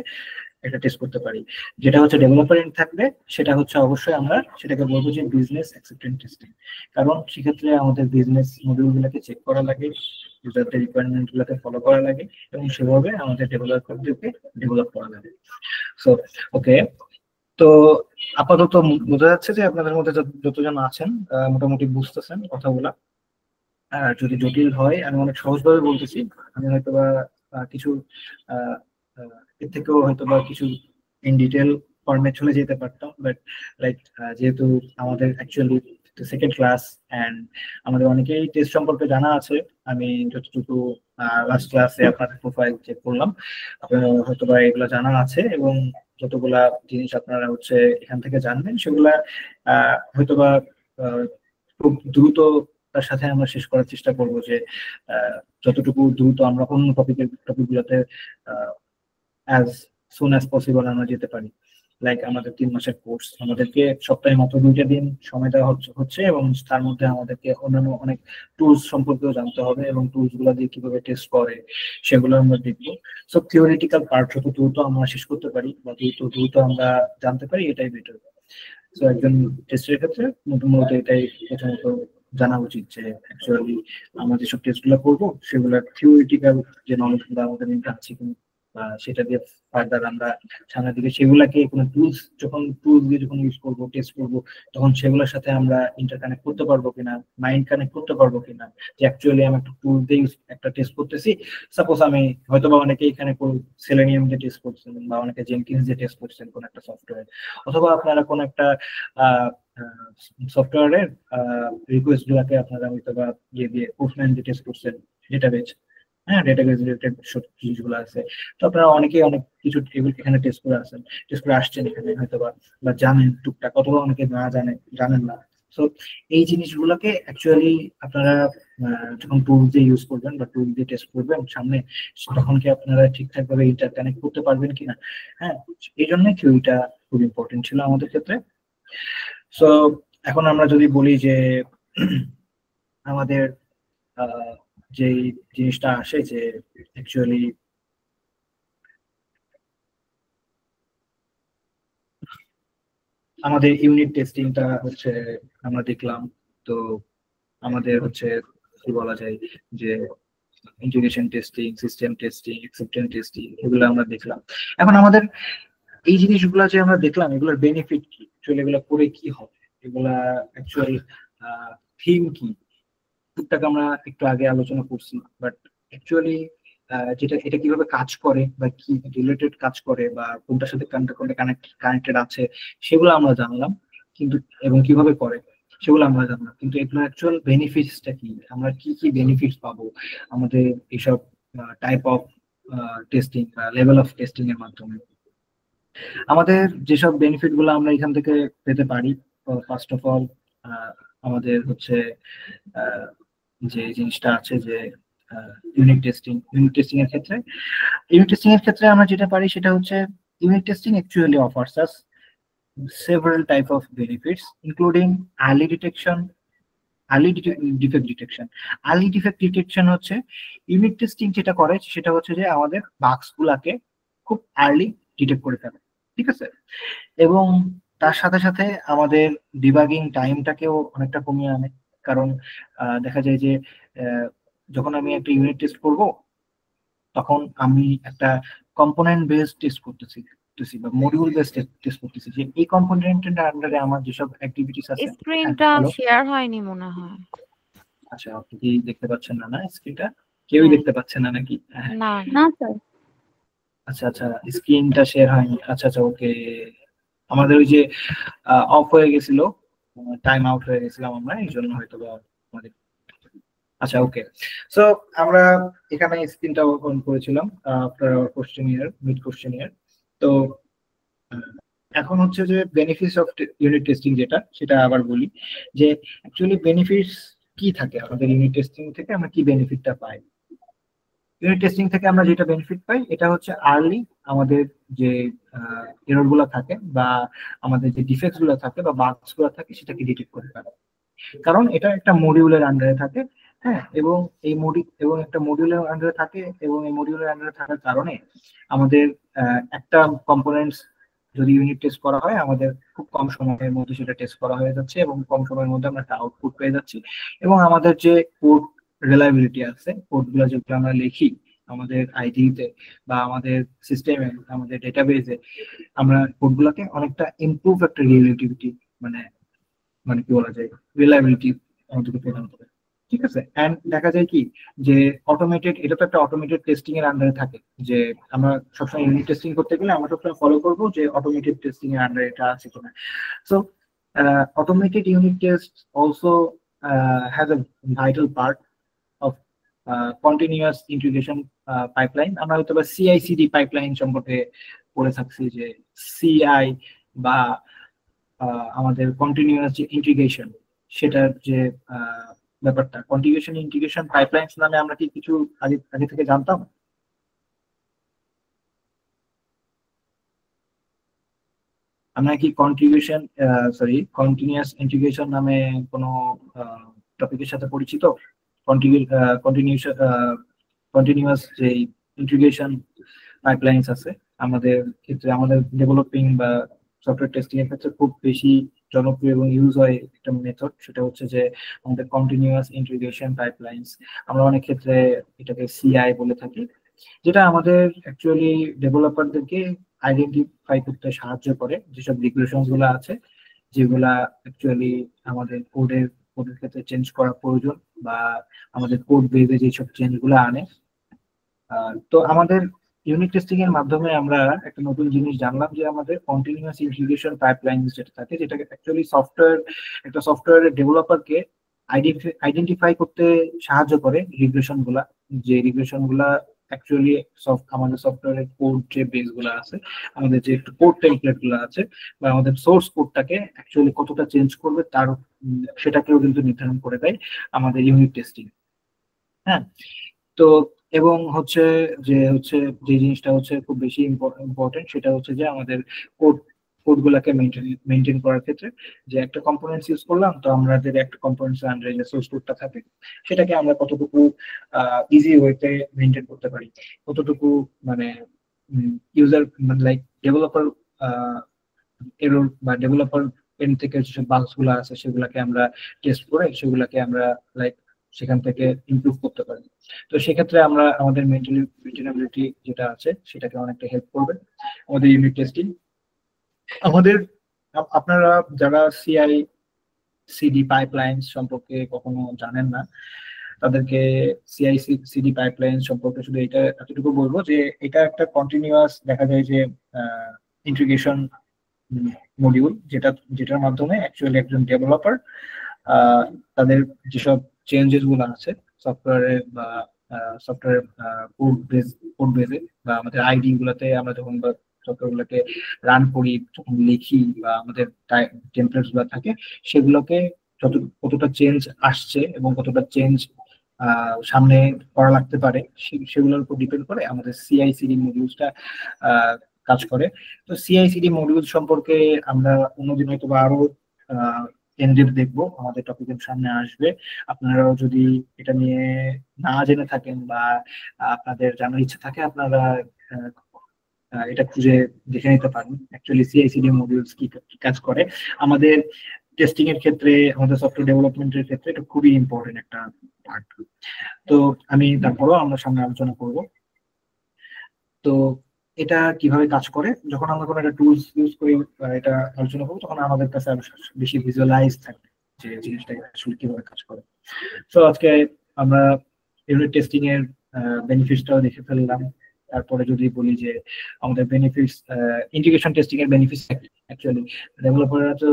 একটা টেস্ট করতে পারি। যেটা হচ্ছে ডেভেলপার এন্ড থাকবে সেটা হচ্ছে অবশ্যই আমরা সেটাকে বলবো যে বিজনেস অ্যাকসেপ্টেন্স টেস্টিং, কারণ সেক্ষেত্রে আমাদের বিজনেস মডিউলগুলোকে চেক করা লাগে, ইউজারদের রিকোয়ারমেন্ট গুলোকে ফলো করা লাগে, এবং সেভাবে আমাদের ডেভেলপারদেরকে ডেভেলপ করা লাগে। সো ওকে, তো আপাতত বোঝা যাচ্ছে যে আপনাদের মধ্যে যতজন আছেন মোটামুটি বুঝতেছেন কথাগুলা। যদি জটিল হয়, আমি অনেক সহজভাবে বলতেছি, আমি হয়তো বা কিছু এর থেকেও হয়তো বা কিছু ইন ডিটেল ফর্মে চলে যেতে পারতাম, বাট লাইক যেহেতু আমাদের অ্যাকচুয়ালি সেকেন্ড ক্লাস, অ্যান্ড আমাদের অনেকেই টেস্ট সম্পর্কে জানা আছে। আমি যতটুকু লাস্ট ক্লাসে আপনাদের প্রোফাইল চেক করলাম, আপনারা হয়তো বা এগুলো জানা আছে, এবং যতগুলা জিনিস আপনারা হচ্ছে এখান থেকে জানবেন সেগুলা হয়তোবা খুব দ্রুত তার সাথে আমরা শেষ করার চেষ্টা করব, যে যতটুকু দ্রুত আমরা অন্য টপিকগুলোতে অ্যাজ সুন অ্যাজ পসিবল আমরা যেতে পারি। লাইক আমাদের 3 মাসের কোর্স, আমাদেরকে সপ্তাহে মাত্র 2টা দিন সময় দেওয়া হচ্ছে, এবং তার মধ্যে আমাদেরকে অন্যান্য অনেক টুলস সম্পর্কেও জানতে হবে, এবং টুলস গুলো দিয়ে কিভাবে টেস্ট করে সেগুলো আমরা দেখবো। সো থিওরিটিক্যাল পার্ট যত দ্রুত আমরা শেষ করতে পারি বা দ্রুত আমরা জানতে পারি, এটাই বেটার। সো একজন টেস্টের ক্ষেত্রে মূলত এটাই প্রথমত জানা উচিত, যে অ্যাকচুয়ালি আমরা যেসব টেস্ট গুলো করবো সেগুলো থিওরিটিক্যাল যে নলেজ গুলো আমাদের মধ্যে আছে কিনা, বা সেটা দিয়ে ফার্দার আমরা সামনের দিকে সেগুলাকে কোনো টুলস দিয়ে যখন ইউজ করবো, টেস্ট করবো, তখন সেগুলোর সাথে আমরা ইন্টারকানেক্ট করতে পারবো কিনা, মাইন্ড কানেক্ট করতে পারবো কিনা, যে অ্যাকচুয়ালি আমি একটা টুল দিয়ে একটা টেস্ট করতেছি। সাপোজ আমি হয়তো বা অনেকে এখানে সেলেনিয়াম দিয়ে টেস্ট করছেন, বা অনেকে জেনকিন্স দিয়ে টেস্ট করছেন কোন একটা সফটওয়্যার, অথবা আপনারা কোন একটা সফটওয়্যারের রিকোয়েস্ট গুলাকে আপনারা হয়তো বা দিয়ে পোস্টম্যান দিয়ে টেস্ট করছেন, ডেটাবেস, হ্যাঁ, ডেটাবেস রিলেটেড জিনিসগুলো আছে। তো আপনারা অনেকেই অনেক কিছু এখানে টেস্ট করে আসছেন এখানে হয়তো বা জানেন টুকটাক, অথবা অনেকে না জানেন না। সো এই জিনিসগুলোকে অ্যাকচুয়ালি আপনারা যখন টুল দিয়ে ইউজ করবেন বা টুল দিয়ে টেস্ট করবেন সামনে, তখন কি আপনারা ঠিকঠাক ভাবে ইন্টারকানেক্ট করতে পারবেন কিনা। হ্যাঁ, এই জন্য থিওরিটা খুব ইম্পর্টেন্ট ছিল আমাদের ক্ষেত্রে। সো এখন আমরা যদি বলি যে আমাদের যে জিনিসটা আসে, যে অ্যাকচুয়ালি আমাদের ইউনিট টেস্টিংটা হচ্ছে আমরা দেখলাম। তো আমাদের হচ্ছে কি বলা যায়, যে integration testing, system testing, acceptance testing, এগুলো আমরা দেখলাম। এখন আমাদের এই জিনিসগুলো যে আমরা দেখলাম, এগুলোর বেনিফিট কি, অ্যাকচুয়ালি এগুলো করে কি হবে, এগুলা অ্যাকচুয়ালি থিম কি, টুকটাক আমরা একটু আগে আলোচনা করছি। বাট অ্যাকচুয়ালি এটা কিভাবে কাজ করে, বা কি রিলেটেড কাজ করে, বা কোনটার সাথে কোনটা কানেক্টেড আছে, সেগুলো আমরা জানলাম, কিন্তু এবং কিভাবে করে সেগুলো আমরা জানলাম। কিন্তু এগুলো অ্যাকচুয়াল বেনিফিটসটা কি, আমরা কি কি বেনিফিটস পাবো আমাদের এইসব টাইপ অফ টেস্টিং বা লেভেল অফ টেস্টিং এর মাধ্যমে। আমাদের যেসব বেনিফিট গুলো আমরা এখান থেকে পেতে পারি, ফার্স্ট অফ অল আমাদের হচ্ছে যে জিনিসটা আছে, যে ইউনিট টেস্টিং এর ক্ষেত্রে আমরা যেটা পারি সেটা হচ্ছে, unit testing actually offers us several type of benefits including early defect detection. Early defect detection হচ্ছে ইউনিট টেস্টিং যেটা করে, সেটা হচ্ছে যে আমাদের বাগস গুলাকে খুব আর্লি ডিটেক্ট করে ফেলে, ঠিক আছে, এবং তার সাথে সাথে আমাদের ডিবাগিং টাইমটাকেও অনেকটা কমিয়ে আনে। কারণ দেখা যায় যে যখন আমি একটা ইউনিট টেস্ট করব, তখন আমি একটা কম্পোনেন্ট বেস টেস্ট করতেছি বা মডিউল বেস টেস্ট করতেছি, যে এই কম্পোনেন্টের আন্ডারে আমার যেসব অ্যাক্টিভিটিস আছে। স্ক্রিনটা শেয়ার হয়নি মনে হয়। আচ্ছা, আপনি কি দেখতে পাচ্ছেন না স্ক্রিনটা? কেউই দেখতে পাচ্ছেন না নাকি? না না স্যার। আচ্ছা, স্ক্রিনটা শেয়ার হয়নি। আচ্ছা, ওকে, আমাদের ওই যে অফ হয়ে গেছিল, টাইম আউট হয়ে গেছিলাম আমরা, এই জন্য হয়তো আমাদের। আচ্ছা, ওকে, সো আমরা এখানে স্ক্রিনটা ওপেন করেছিলাম আফটার আওয়ার মিড কোশ্চেনিয়ার। তো এখন হচ্ছে যে বেনিফিটস অফ ইউনিট টেস্টিং সেটা আবার বলি, যে অ্যাকচুয়ালি বেনিফিটস কি থাকে আমাদের ইউনিট টেস্টিং থেকে, আমরা কি বেনিফিটটা পাই। ইউনিট টেস্টিং থেকে আমরা যেটা বেনিফিট পাই, এটা হচ্ছে আর্লি আমাদের যে এরর গুলো থাকে, বা আমাদের যে ডিফেক্টস গুলো থাকে বা বাগস গুলো থাকে, সেটাকে ডিটেক্ট করে ফেলে। কারণ এটা একটা মডিউলের আন্ডারে থাকে, হ্যাঁ, এবং একটা মডিউলের আন্ডারে থাকে, এবং এই মডিউলের আন্ডারে থাকার কারণে আমাদের একটা কম্পোনেন্টস যদি ইউনিট টেস্ট করা হয়, আমাদের খুব কম সময়ের মধ্যে সেটা টেস্ট করা হয়ে যাচ্ছে, এবং কম সময়ের মধ্যে আমরা একটা আউটপুট পেয়ে যাচ্ছি। এবং আমাদের যে কোড রিলায়েবিলিটি আছে, কোডগুলো যেগুলো আমরা লিখি আমাদের আইডিতে বা আমাদের সিস্টেমে, আমাদের ডেটাবেসে, আমরা কোডগুলোকে অনেকটা ইমপ্রুভ একটা রিলেটিভিটি মানে কি বলা যায়, রিলায়েবিলিটি আমাদেরকে প্রদান করে, ঠিক আছে। এন্ড দেখা যায় কি, যে এটা তো একটা অটোমেটেড টেস্টিং এর আন্ডারে থাকে, যে আমরা সবসময় ইউনিট টেস্টিং করতে গেলে আমরা সবসময় ফলো করবো যে অটোমেটেড টেস্টিং এর আন্ডারে এটা আছে কিনা। So Automated unit tests also has a vital part of continuous integration pipeline. আমরা হয়তো বা CI/CD পাইপলাইন সম্পর্কে পড়ে থাকছি, যে CI বা আমাদের কন্টিনিউয়াস যে ইন্টিগ্রেশন, সেটার যে ব্যাপারটা, কন্টিনিউশন ইন্টিগ্রেশন পাইপলাইনস নামে আমরা কি কিছু আগে আগে থেকে জানতাম? আমরা কি কন্টিনিউয়াস ইন্টিগ্রেশন নামে কোনো টপিকের সাথে পরিচিত? কন্টিনিউয়াস যে ইন্টিগ্রেশন পাইপলাইনস আছে আমাদের ক্ষেত্রে, আমাদের ডেভেলপিং বা সফটওয়্যার টেস্টিং এর ক্ষেত্রে খুব বেশি জনপ্রিয় এবং ইউজ হয় একটা মেথড, সেটা হচ্ছে যে আমাদের কন্টিনিউয়াস ইন্টিগ্রেশন পাইপলাইনস। আমরা অনেক ক্ষেত্রে এটাকে CI বলে থাকি, যেটা আমাদের অ্যাকচুয়ালি ডেভেলপারদেরকে আইডেন্টিফাই করতে সাহায্য করে যেসব রিগ্রেশনস গুলো আছে, যেগুলা অ্যাকচুয়ালি আমাদের কোডের ক্ষেত্রে চেঞ্জ করা প্রয়োজন, বা আমাদের কোড বেজে যেসব চেঞ্জ গুলো আনে। তো আমাদের ইউনিট টেস্টিং এর মাধ্যমে আমরা একটা নতুন জিনিস জানলাম, যে আমাদের কন্টিনিউয়াস ইন্টিগ্রেশন পাইপলাইন যেটা থাকে, যেটা অ্যাকচুয়ালি সফটওয়্যারের ডেভেলপারকে আইডেন্টিফাই করতে সাহায্য করে রিগ্রেশন গুলা, যে রিগ্রেশন গুলা অ্যাকচুয়ালি আমাদের সফটওয়্যারের কোড যে বেস গুলো আছে, আমাদের যে কোড টেমপ্লেট গুলো আছে, বা আমাদের সোর্স কোডটাকে অ্যাকচুয়ালি কতটা চেঞ্জ করবে তার সেটাকেও কিন্তু নির্ধারণ করে দেয় আমাদের ইউনিট টেস্টিং। হ্যাঁ, তো এবং যে জিনিসটা খুব বেশি ইম্পর্টেন্ট, সেটা হচ্ছে যে আমাদের কোডগুলোকে মেনটেন করার ক্ষেত্রে, যে একটা কম্পোনেন্টস ইউজ করলাম, তো আমাদের একটা কম্পোনেন্টস আন্ডারে যে সোর্স কোডটা থাকে, সেটাকে আমরা কতটুকু ইজি ওয়েতে মেনটেন করতে পারি, কতটুকু মানে ইউজার লাইক ডেভেলপার এরর বা ডেভেলপার এন্ড থেকে যেসব বাগস গুলো আছে, সেগুলোকে আমরা টেস্ট করে সেগুলোকে আমরা লাইক সেখান থেকে ইমপ্রুভ করতে পারি। তো সেক্ষেত্রে আমরা আমাদের মেইনটেনেবিলিটি যেটা আছে সেটাকে অনেকটা হেল্প করবে আমাদের ইউনিট টেস্টিং। আপনারা যারা CI/CD পাইপলাইনস সম্পর্কে কখনো জানেন না, তাদেরকে CI/CD পাইপলাইন সম্পর্কে শুধু এটা এতটুকু বলবো, যে এটা একটা কন্টিনিউয়াস দেখা যায় যে ইন্টিগ্রেশন মডিউল, যেটার মাধ্যমে অ্যাকচুয়ালি একজন ডেভেলপার তাদের যেসব চেঞ্জেস গুলো আছে সফটওয়্যারে বা সফটওয়্যার কোড বেজে বা আমাদের আইডি গুলাতে, আমরা যখন সফটওয়্যার গুলোকে রান করি, যখন লিখি, বা আমাদের টেমপ্লেটস গুলো থাকে, সেগুলোকে কতটা চেঞ্জ আসছে এবং কতটা চেঞ্জ সামনে করা লাগতে পারে, সেগুলোর উপর ডিপেন্ড করে আমাদের CI/CD মডিউলসটা কাজ করে। তো CI/CD মডিউল সম্পর্কে আমরা অন্যদিন হয়তো বা আরো এনডেপথ দেখবো, আমাদের টপিকের সামনে আসবে। আপনারাও যদি এটা নিয়ে না জেনে থাকেন বা আপনাদের জানার ইচ্ছা থাকে, আপনারা এটা খুঁজে দেখে নিতে পারেন অ্যাকচুয়ালি CI/CD মডিউলস কি কাজ করে। আমাদের টেস্টিং এর ক্ষেত্রে, আমাদের সফটওয়্যার ডেভেলপমেন্টের ক্ষেত্রে এটা খুবই ইম্পর্টেন্ট একটা পার্ট। তো আমি তারপরও আমরা সামনে আলোচনা করব। তো এটা কিভাবে কাজ করে, যখন আমরা কোনো একটা টুলস ইউজ করি এটা আলোচনা করবো, তখন আমাদের কাছে আরো বেশি ভিজুয়ালাইজ থাকবে যে জিনিসটা আসলে কিভাবে কাজ করে। তো আজকে আমরা ইউনিট টেস্টিং এর বেনিফিটসটাও দেখে ফেললাম। তারপরে যদি বলি যে আমাদের বেনিফিটস, ইন্টিগ্রেশন টেস্টিং এর বেনিফিটস, অ্যাকচুয়ালি ডেভেলপাররা তো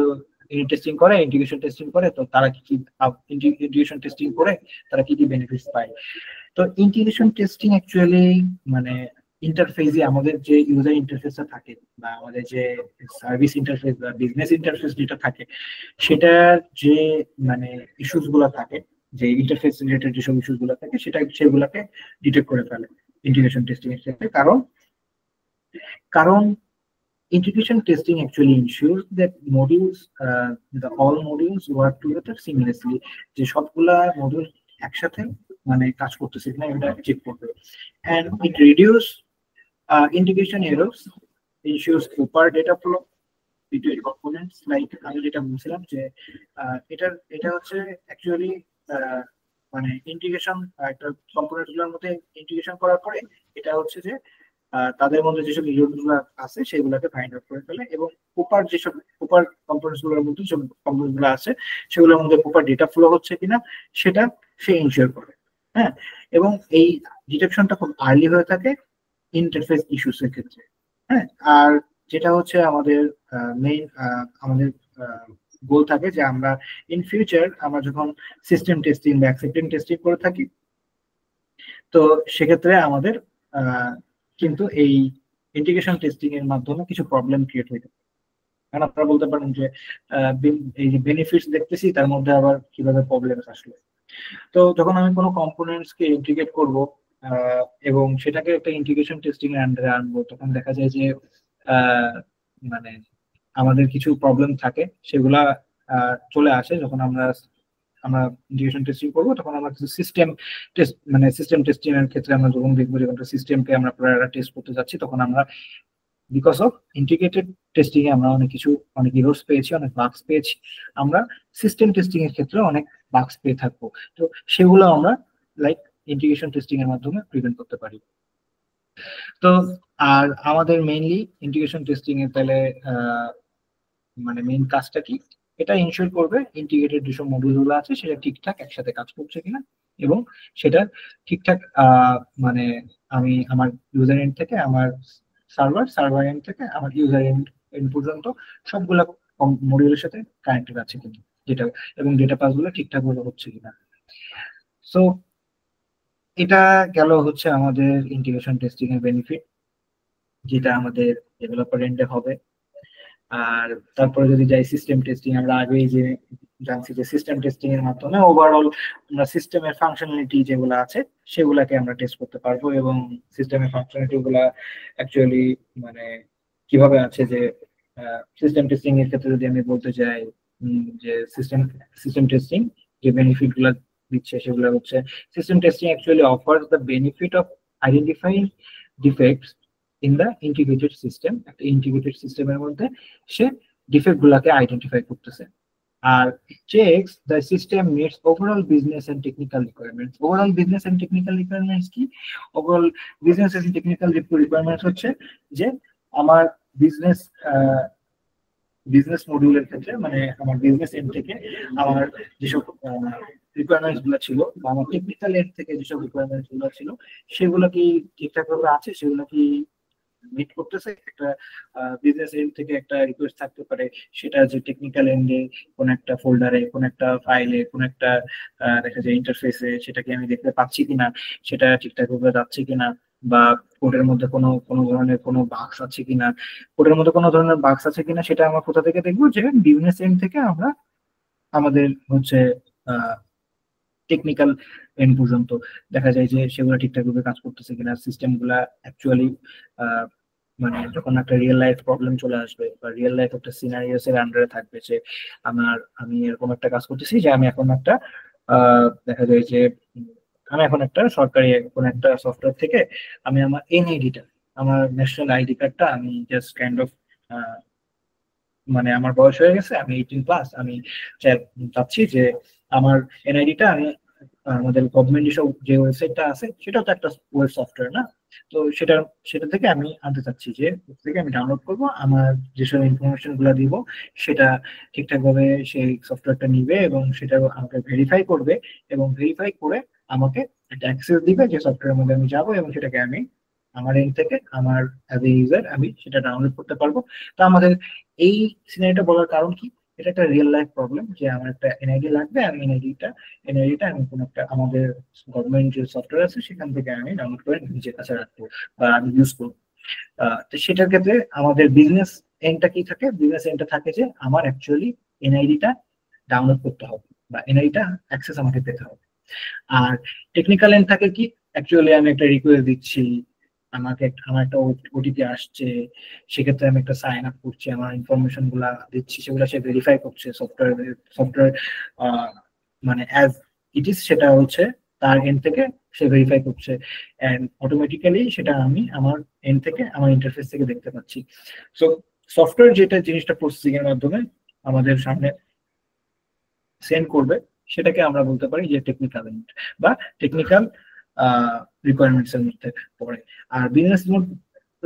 ইউনিট টেস্টিং করে, ইন্টিগ্রেশন টেস্টিং করে, তো তারা কি ইন্টিগ্রেশন টেস্টিং করে তারা কি বেনিফিটস পায়। তো ইন্টিগ্রেশন টেস্টিং অ্যাকচুয়ালি মানে ইন্টারফেসে আমাদের যে ইউজার ইন্টারফেসটা থাকে, বা আমাদের যে সার্ভিস ইন্টারফেস বা বিজনেস ইন্টারফেস যেটা থাকে, সেটার যে মানে ইস্যুস গুলো থাকে, যে ইন্টারফেস রিলেটেড যেসব ইস্যুস গুলো থাকে, সেগুলোকে ডিটেক্ট করে ফেলে ইন্টিগ্রেশন টেস্টিং এর ক্ষেত্রে। কারণ integration testing actually ensures that all modules work together seamlessly, যে সবগুলা মডিউল একসাথে মানে কাজ করতেছে কিনা এটা চেক করবে, and it reduce integration errors, ensures proper data flow between components, like আমি যেটা বলছিলাম যে এটা হচ্ছে অ্যাকচুয়ালি মানে ইন্টিগ্রেশন একটা কম্পোনেন্ট গুলোর মধ্যে ইন্টিগ্রেশন করার পরে এটা হচ্ছে যে তাদের মধ্যে যেসব ইউনিটগুলো আছে সেগুলোকে ফাইন্ড আউট করে ফেলে, এবং প্রপার কম্পোনেন্টস গুলোর মধ্যে যেসব কম্পোনেন্টস গুলো আছে সেগুলোর মধ্যে প্রপার ডেটা ফ্লো হচ্ছে কিনা সেটা সে ইনশিওর করে। হ্যাঁ, এবং এই ডিটেকশনটা খুব আর্লি হয়ে থাকে ইন্টারফেস ইস্যুস এর ক্ষেত্রে। হ্যাঁ, আর যেটা হচ্ছে আমাদের মেইন আমাদের গোল থাকে যে আমরা ইন ফিউচার আমরা যখন সিস্টেম টেস্টিং বা অ্যাকসেপ্টেন্স টেস্টিং করে থাকি, তো সেক্ষেত্রে আমাদের কিন্তু এই ইন্টিগ্রেশন টেস্টিং এর মাধ্যমে কিছু প্রবলেম ক্রিয়েট হয়ে থাকে। কারণ আপনারা বলতে পারেন যে এই যে বেনিফিটস দেখতেছি তার মধ্যে আবার কিভাবে প্রবলেম আসলে। তো যখন আমি কোনো কম্পোনেন্টস কে ইন্টিগ্রেট করব এবং সেটাকে একটা ইন্টিগ্রেশন টেস্টিং এর আন্ডারে আনবো, তখন দেখা যায় যে মানে আমাদের কিছু প্রবলেম থাকে, সেগুলা চলে আসে যখন আমরা ইন্টিগ্রেশন টেস্টিং করবো। তখন আমরা কিছু সিস্টেম টেস্ট মানে সিস্টেম টেস্টিং এর ক্ষেত্রে আমরা যখন দেখবো যে একটা সিস্টেমকে আমরা পুরো টেস্ট করতে যাচ্ছি, তখন আমরা বিকজ অফ ইন্টিগ্রেটেড টেস্টিং এ আমরা অনেক এরর্স পেয়েছি, অনেক বাগস পেয়েছি। আমরা সিস্টেম টেস্টিং এর ক্ষেত্রে অনেক বাগস পেয়ে থাকবো, তো সেগুলো আমরা লাইক ইন্টিগ্রেশন টেস্টিং এর মাধ্যমে প্রিভেন্ট করতে পারি। তো আর আমাদের মেইনলি ইন্টিগ্রেশন টেস্টিং এর তাহলে মানে মেইন কাজটা কি, এটা ইনশিওর করবে ইন্টিগ্রেটেড যেসব মডিউলগুলো আছে সেটা ঠিকঠাক একসাথে কাজ করছে কিনা, এবং সেটা ঠিকঠাক মানে আমি আমার ইউজার এন্ড থেকে আমার সার্ভার এন্ড থেকে আমার ইউজার এন্ড পর্যন্ত সবগুলা মডিউলের সাথে কানেক্টেড আছে কিনা, যেটা এবং ডেটা পাসগুলো ঠিকঠাক ভাবে হচ্ছে কিনা। সো এটা গেল হচ্ছে আমাদের ইন্টিগ্রেশন টেস্টিং এর বেনিফিট, যেটা আমাদের ডেভেলপার এন্ডে হবে। আর তারপরে যদি যাই সিস্টেম টেস্টিং, আমরা আগেই যে জানছি যে সিস্টেম টেস্টিং এর মাধ্যমে ওভারঅল আমরা সিস্টেমের ফাংশনালিটি যেগুলো আছে সেগুলাকে আমরা টেস্ট করতে পারবো, এবং সিস্টেমের ফাংশনালিটি গুলা অ্যাকচুয়ালি মানে কিভাবে আছে যে সিস্টেম টেস্টিং এর ক্ষেত্রে যদি আমি বলতে চাই যে সিস্টেম টেস্টিং যে বেনিফিট গুলা দিচ্ছে সেগুলো হচ্ছে, system testing actually offers the benefit of identifying defects in the integrated system. একটা ইন্টিগ্রেটেড সিস্টেমের মধ্যে সে ডিফেক্ট গুলাকে আইডেন্টিফাই করতেছে। আর checks the system meets overall business and technical requirements. Overall business and technical requirements কি? Overall business and technical requirements হচ্ছে যে আমার বিজনেস মডিউলের ক্ষেত্রে মানে আমার বিজনেস এন্ড থেকে আমার যেসব রিকোয়ারমেন্টস গুলো ছিল বা আমার টেকনিক্যাল এন্ড থেকে যেসব রিকোয়ারমেন্টস গুলো ছিল সেগুলো কি ঠিকঠাক ভাবে আছে, সেগুলো কি মিট করতেছে। একটা বিজনেস এন্ড থেকে একটা রিকোয়েস্ট থাকতে পারে, সেটা যে টেকনিক্যাল এন্ডে কোন একটা ফোল্ডারে, কোন একটা ফাইলে, কোন একটা দেখা যায় ইন্টারফেসে সেটাকে আমি দেখতে পাচ্ছি কিনা, সেটা ঠিকঠাক ভাবে যাচ্ছে কিনা, বা কোডের মধ্যে কোনো ধরনের কোনো বাগস আছে কিনা, কোডের মধ্যে কোনো ধরনের বাগস আছে কিনা সেটা আমরা কোথা থেকে দেখবো, যে বিজনেস এন্ড থেকে আমরা আমাদের হচ্ছে টেকনিক্যাল এন্ড পর্যন্ত দেখা যায় যে সেগুলো ঠিকঠাক ভাবে কাজ করতেছে কিনা। সিস্টেম গুলা অ্যাকচুয়ালি মানে যখন একটা রিয়েল লাইফ প্রবলেম চলে আসবে বা রিয়েল লাইফ একটা সিনারিওস এর আন্ডারে থাকবে, যে আমি এরকম একটা কাজ করতেছি যে আমি এখন একটা দেখা যায় যে আমি এখন একটা সরকারি কোন একটা সফটওয়্যার থেকে আমি আমার এনআইডিটা, আমার ন্যাশনাল আইডি কার্ডটা আমি জাস্ট কাইন্ড অফ মানে আমার বয়স হয়ে গেছে, আমি 18+, আমি চাচ্ছি যে আমার এনআইডিটা আমি আমাদের গভর্নমেন্ট যে ওয়েবসাইটটা আছে সেটাও তো একটা ওয়েব সফটওয়্যার না, তো সেটা থেকে আমি আনতে চাচ্ছি, যে থেকে আমি ডাউনলোড করব, আমার যেসব ইনফরমেশন গুলা দিব সেটা ঠিকঠাক ভাবে সেই সফটওয়্যারটা নিবে এবং সেটা আমাকে ভেরিফাই করবে, এবং ভেরিফাই করে আমাকে একটা অ্যাক্সেস দিবে যে সফটওয়্যারের মধ্যে আমি যাবো, এবং সেটাকে আমি আমার এন্ড থেকে আমার অ্যাজ এ ইউজার আমি সেটা ডাউনলোড করতে পারবো। তো আমাদের এই সিনারিটা বলার কারণ কি, এটা একটা রিয়েল লাইফ প্রবলেম যে আমার একটা এনআইডি লাগবে, আমি এনআইডিটা আমি কোনো একটা আমাদের গভর্নমেন্ট যে সফটওয়্যার আছে সেখান থেকে আমি ডাউনলোড করে নিজের কাছে রাখবো বা আমি ইউজ করবো। তো সেটার ক্ষেত্রে আমাদের বিজনেস এন্ডটা কি থাকে, বিজনেস এন্ডটা থাকে যে আমার অ্যাকচুয়ালি এনআইডিটা ডাউনলোড করতে হবে বা এনআইডিটা অ্যাক্সেস আমাকে পেতে হবে। আর টেকনিক্যাল এন্ড থাকে কি, অ্যাকচুয়ালি আমি একটা রিকোয়েস্ট দিচ্ছি, আমার একটা ওটিপি আসছে, সেক্ষেত্রে আমি একটা সাইন আপ করছি, আমার ইনফরমেশন গুলা দিচ্ছি, সেগুলো সে ভেরিফাই করছে সফটওয়্যার মানে অ্যাজ ইট ইজ, সেটা হচ্ছে তার এন্ড থেকে সে ভেরিফাই করছে, এন্ড অটোমেটিক্যালি সেটা আমি আমার এন্ড থেকে আমার ইন্টারফেস থেকে দেখতে পাচ্ছি। সো সফটওয়্যার যেটা জিনিসটা প্রসেসিং এর মাধ্যমে আমাদের সামনে সেন্ড করবে সেটাকে আমরা বলতে পারি যে টেকনিক্যাল এন্ড বা টেকনিক্যাল রিকোয়ারমেন্টস এর মধ্যে পড়ে। আর বিজনেস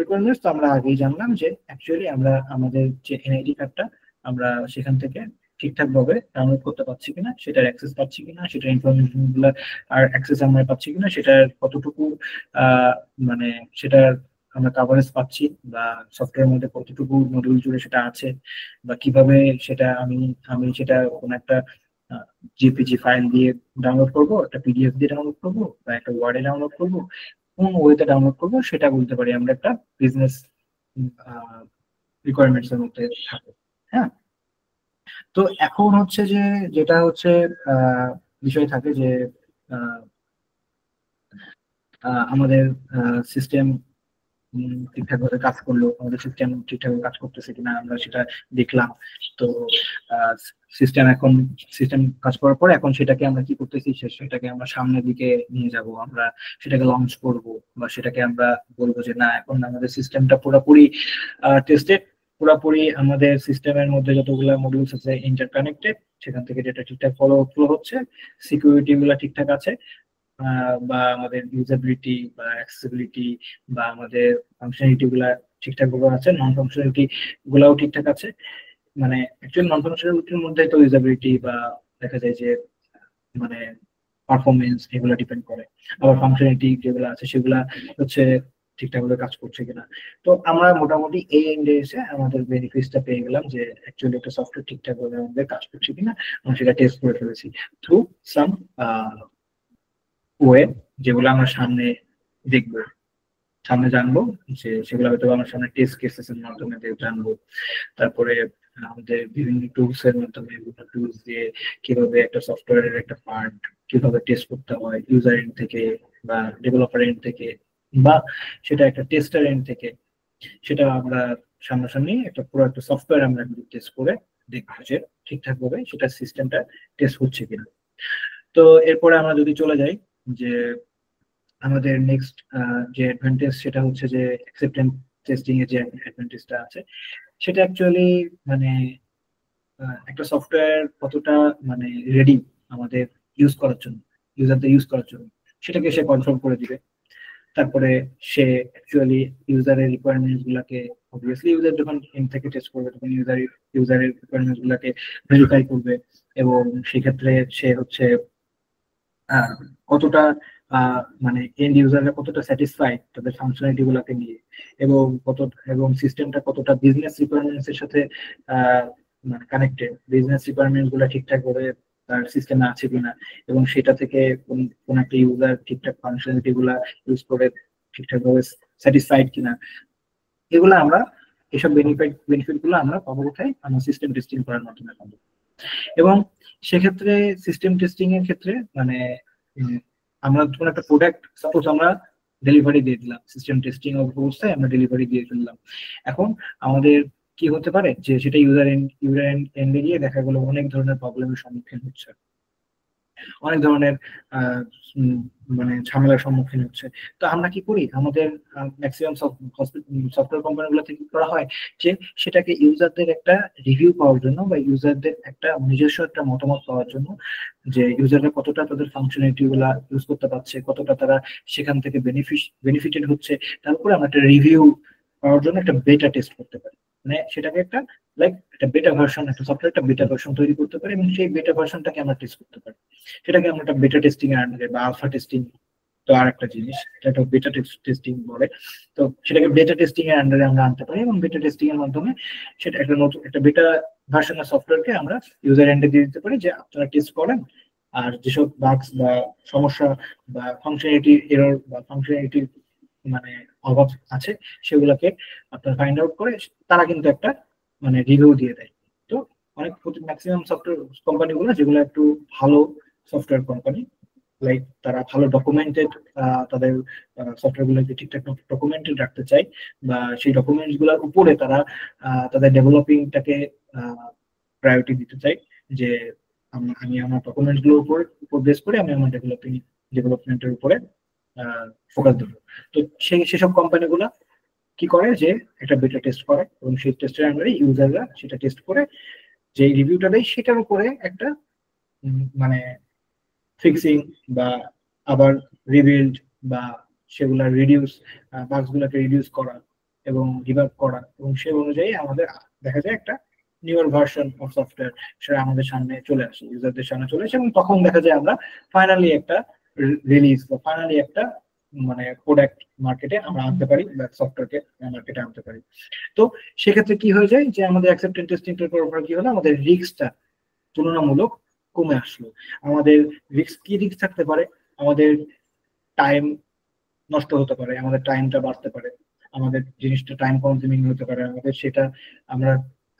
রিকোয়ারমেন্টস তো আমরা আগেই জানলাম যে অ্যাকচুয়ালি আমরা আমাদের যে এনআইডি কার্ডটা আমরা সেখান থেকে ঠিকঠাক ভাবে ডাউনলোড করতে পারছি কিনা, সেটার অ্যাক্সেস পাচ্ছি কিনা, সেটার ইনফরমেশন গুলো আর অ্যাক্সেস আমরা পাচ্ছি কিনা, সেটার কতটুকু মানে সেটার আমরা কাভারেজ পাচ্ছি, বা সফটওয়্যারের মধ্যে কতটুকু মডিউল জুড়ে সেটা আছে, বা কিভাবে সেটা আমি সেটা কোন একটা জেপিজি ফাইল দিয়ে ডাউনলোড করবো, একটা পিডিএফ দিয়ে ডাউনলোড করবো, বা একটা ওয়ার্ডে ডাউনলোড করবো, কোন ওয়েতে ডাউনলোড করবো সেটা বলতে পারি আমরা একটা বিজনেস রিকোয়ারমেন্টস এর মধ্যে থাকে। হ্যাঁ, তো এখন হচ্ছে যে যেটা হচ্ছে বিষয় থাকে যে আমাদের সিস্টেম ঠিকঠাক ভাবে কাজ করলো, আমাদের সিস্টেম ঠিকঠাক কাজ করতেছে কিনা আমরা সেটা দেখলাম। তো সিস্টেম কাজ করার পর এখন সেটাকে আমরা কি করতেছি, সেটাকে আমরা সামনের দিকে নিয়ে যাব, আমরা সেটাকে লঞ্চ করব, বা সেটাকে আমরা বলবো যে না এখন আমাদের সিস্টেমটা পুরোপুরি টেস্টেড, পুরোপুরি আমাদের সিস্টেমের মধ্যে যতগুলো মডিউলস আছে ইন্টারকানেক্টেড, সেখান থেকে যেটা ঠিকঠাক ফলো হচ্ছে, সিকিউরিটি গুলা ঠিকঠাক আছে, বা আমাদের ইউজাবিলিটি বা অ্যাক্সেসিবিলিটি বা আমাদের ফাংশনালিটি গুলা ঠিকঠাক ভাবে আছে, নন ফাংশনালিটি গুলাও ঠিকঠাক আছে। মানে অ্যাকচুয়ালি নন ফাংশনালিটির মধ্যে তো ইউজাবিলিটি বা দেখা যায় যে মানে পারফরমেন্স এগুলা ডিপেন্ড করে, আবার ফাংশনালিটি যেগুলো আছে সেগুলা হচ্ছে ঠিকঠাক ভাবে কাজ করছে কিনা। তো আমরা মোটামুটি এই এন্ডে এসে আমাদের বেনিফিটটা পেয়ে গেলাম যে অ্যাকচুয়ালি একটা সফটওয়্যার ঠিকঠাক ভাবে আমাদের কাজ করছে কিনা, আমরা সেটা টেস্ট করে ফেলেছি থ্রু সাম ওয়ে, যেগুলো আমরা সামনে দেখবো, সামনে জানবো, যে সেগুলো হয়তো আমরা সামনে টেস্ট কেসেস এর মাধ্যমে জানবো। তারপরে আমাদের বিভিন্ন টুলস এর মাধ্যমে, বিভিন্ন টুলস দিয়ে কিভাবে একটা সফটওয়্যারের একটা পার্ট কিভাবে টেস্ট করতে হয় ইউজার এন্ড থেকে বা ডেভেলপার এন্ড থেকে, বা সেটা একটা টেস্টার এন্ড থেকে, সেটা আমরা সামনাসামনি একটা পুরো একটা সফটওয়্যার আমরা টেস্ট করে দেখবো যে ঠিকঠাক ভাবে সেটা সিস্টেমটা টেস্ট হচ্ছে কিনা। তো এরপরে আমরা যদি চলে যাই যে আমাদের নেক্সট যে অ্যাডভান্টেজ, সেটা হচ্ছে যে অ্যাকসেপ্টেন্স টেস্টিং এর যে অ্যাডভান্টেজটা আছে, সেটা অ্যাকচুয়ালি মানে একটা সফটওয়্যার কতটা মানে রেডি আমাদের ইউজ করার জন্য, ইউজারদের ইউজ করার জন্য, সেটাকে সে কনফার্ম করে দিবে। তারপরে সে অ্যাকচুয়ালি ইউজারের রিকোয়ারমেন্টস গুলাকে, অবভিয়াসলি ইউজার যখন এন্ড থেকে টেস্ট করবে তখন ইউজারের রিকোয়ারমেন্টস গুলাকে ভেরিফাই করবে, এবং সেক্ষেত্রে সে হচ্ছে কতটা মানে এন্ড ইউজাররা কতটা স্যাটিসফাইড তাদের ফাংশনালিটি গুলাকে নিয়ে, এবং সিস্টেমটা কতটা বিজনেস রিকোয়ারমেন্টস এর সাথে মানে কানেক্টেড, বিজনেস রিকোয়ারমেন্টস গুলা ঠিকঠাক ভাবে তার সিস্টেমে আছে কিনা, এবং সেটা থেকে কোন একটা ইউজার ঠিকঠাক ফাংশনালিটি গুলা ইউজ করে ঠিকঠাক ভাবে স্যাটিসফাইড কিনা, এগুলো আমরা এসব বেনিফিট গুলো আমরা পাবো কোথায়, আমরা সিস্টেম টেস্টিং করার মাধ্যমে পাবো। এবং সেক্ষেত্রে সিস্টেম টেস্টিং এর ক্ষেত্রে মানে আমরা যখন একটা প্রোডাক্ট সাপোজ আমরা ডেলিভারি দিয়ে দিলাম, সিস্টেম টেস্টিং অবস্থায় আমরা ডেলিভারি দিয়ে ফেললাম, এখন আমাদের কি হতে পারে যে সেটা ইউজার এন্ডে গিয়ে দেখা গেলো অনেক ধরনের প্রবলেমের সম্মুখীন হচ্ছে, অনেক ধরনের মানে ঝামেলার সম্মুখীন হচ্ছে। তো আমরা কি করি, আমাদের ম্যাক্সিমাম সফটওয়্যার কোম্পানিগুলো থেকে করা হয় যে সেটাকে ইউজারদের একটা রিভিউ পাওয়ার জন্য, বা ইউজারদের একটা নিজস্ব একটা মতামত পাওয়ার জন্য, যে ইউজাররা কতটা তাদের ফাংশনালিটি গুলা ইউজ করতে পারছে, কতটা তারা সেখান থেকে বেনিফিটেড হচ্ছে, তারপরে আমরা একটা রিভিউ পাওয়ার জন্য একটা বেটা টেস্ট করতে পারি। মানে সেটাকে একটা একটা বেটা ভার্সন, একটা সফটওয়্যার একটা বেটা ভার্সন তৈরি করতে পারি, এবং সেই বেটা ভার্সনটাকে আমরা টেস্ট করতে পারি। সেটাকে আমরা একটা বেটা টেস্টিং এর আন্ডারে, বা আলফা টেস্টিং তো আর একটা জিনিস, এটা একটা বেটা টেস্টিং বলে। তো সেটাকে বেটা টেস্টিং এর আন্ডারে আমরা আনতে পারি, এবং বেটা টেস্টিং এর মাধ্যমে সেটা একটা নতুন একটা বেটা ভার্সনের সফটওয়্যারকে আমরা ইউজার এন্ডে দিয়ে দিতে পারি যে আপনারা টেস্ট করেন, আর যেসব বাগস বা সমস্যা বা ফাংশনালিটি এরর বা ফাংশনালিটি মানে অভাব আছে সেগুলোকে আপনারা ফাইন্ড আউট করে তারা কিন্তু একটা মানে রিভিউ দিয়ে দেয়। তো অনেক ম্যাক্সিমাম সফটওয়্যার কোম্পানিগুলো যেগুলো একটু ভালো সফটওয়্যার কোম্পানি, লাইক তারা ভালো ডকুমেন্টেড, তাদের সফটওয়্যার গুলোকে ঠিকঠাক ডকুমেন্টেড রাখতে চায়, বা সেই ডকুমেন্টস গুলোর উপরে তারা তাদের ডেভেলপিংটাকে প্রায়োরিটি দিতে চায়, যে আমি আমার ডকুমেন্টস গুলোর উপর বেস করে আমি আমার ডেভেলপমেন্টের উপরে ফোকাস দেবো। তো সেসব কোম্পানিগুলো কি করে যে একটা বেটা টেস্ট করে, এবং সেই টেস্টের আন্ডারে ইউজাররা সেটা টেস্ট করে যে রিভিউটা দেয় সেটার উপরে একটা মানে ফিক্সিং বা আবার রিবিল্ড বা সেগুলা রিডিউস, বাগস গুলাকে রিডিউস করা এবং ডিবাগ করা, এবং সে অনুযায়ী আমাদের দেখা যায় একটা নিউয়ার ভার্সন অফ সফটওয়্যার সেটা আমাদের সামনে চলে আসে, ইউজারদের সামনে চলে আসে, এবং তখন দেখা যায় আমরা ফাইনালি একটা রিলিজ বা ফাইনালি একটা মানে প্রোডাক্ট মার্কেটে আমরা আনতে পারি বা সফটওয়্যারকে মার্কেটে আনতে পারি। তো সেক্ষেত্রে কি হয়ে যায় যে আমাদের অ্যাকসেপ্টেন্স টেস্টিং করার পর কি হলো, আমাদের রিস্কটা তুলনামূলক কমে আসলো। আমাদের রিস্ক কি রিস্ক থাকতে পারে, আমাদের টাইম নষ্ট হতে পারে, আমাদের টাইমটা বাড়তে পারে, আমাদের জিনিসটা টাইম কনজিউমিং হতে পারে, আমাদের সেটা আমরা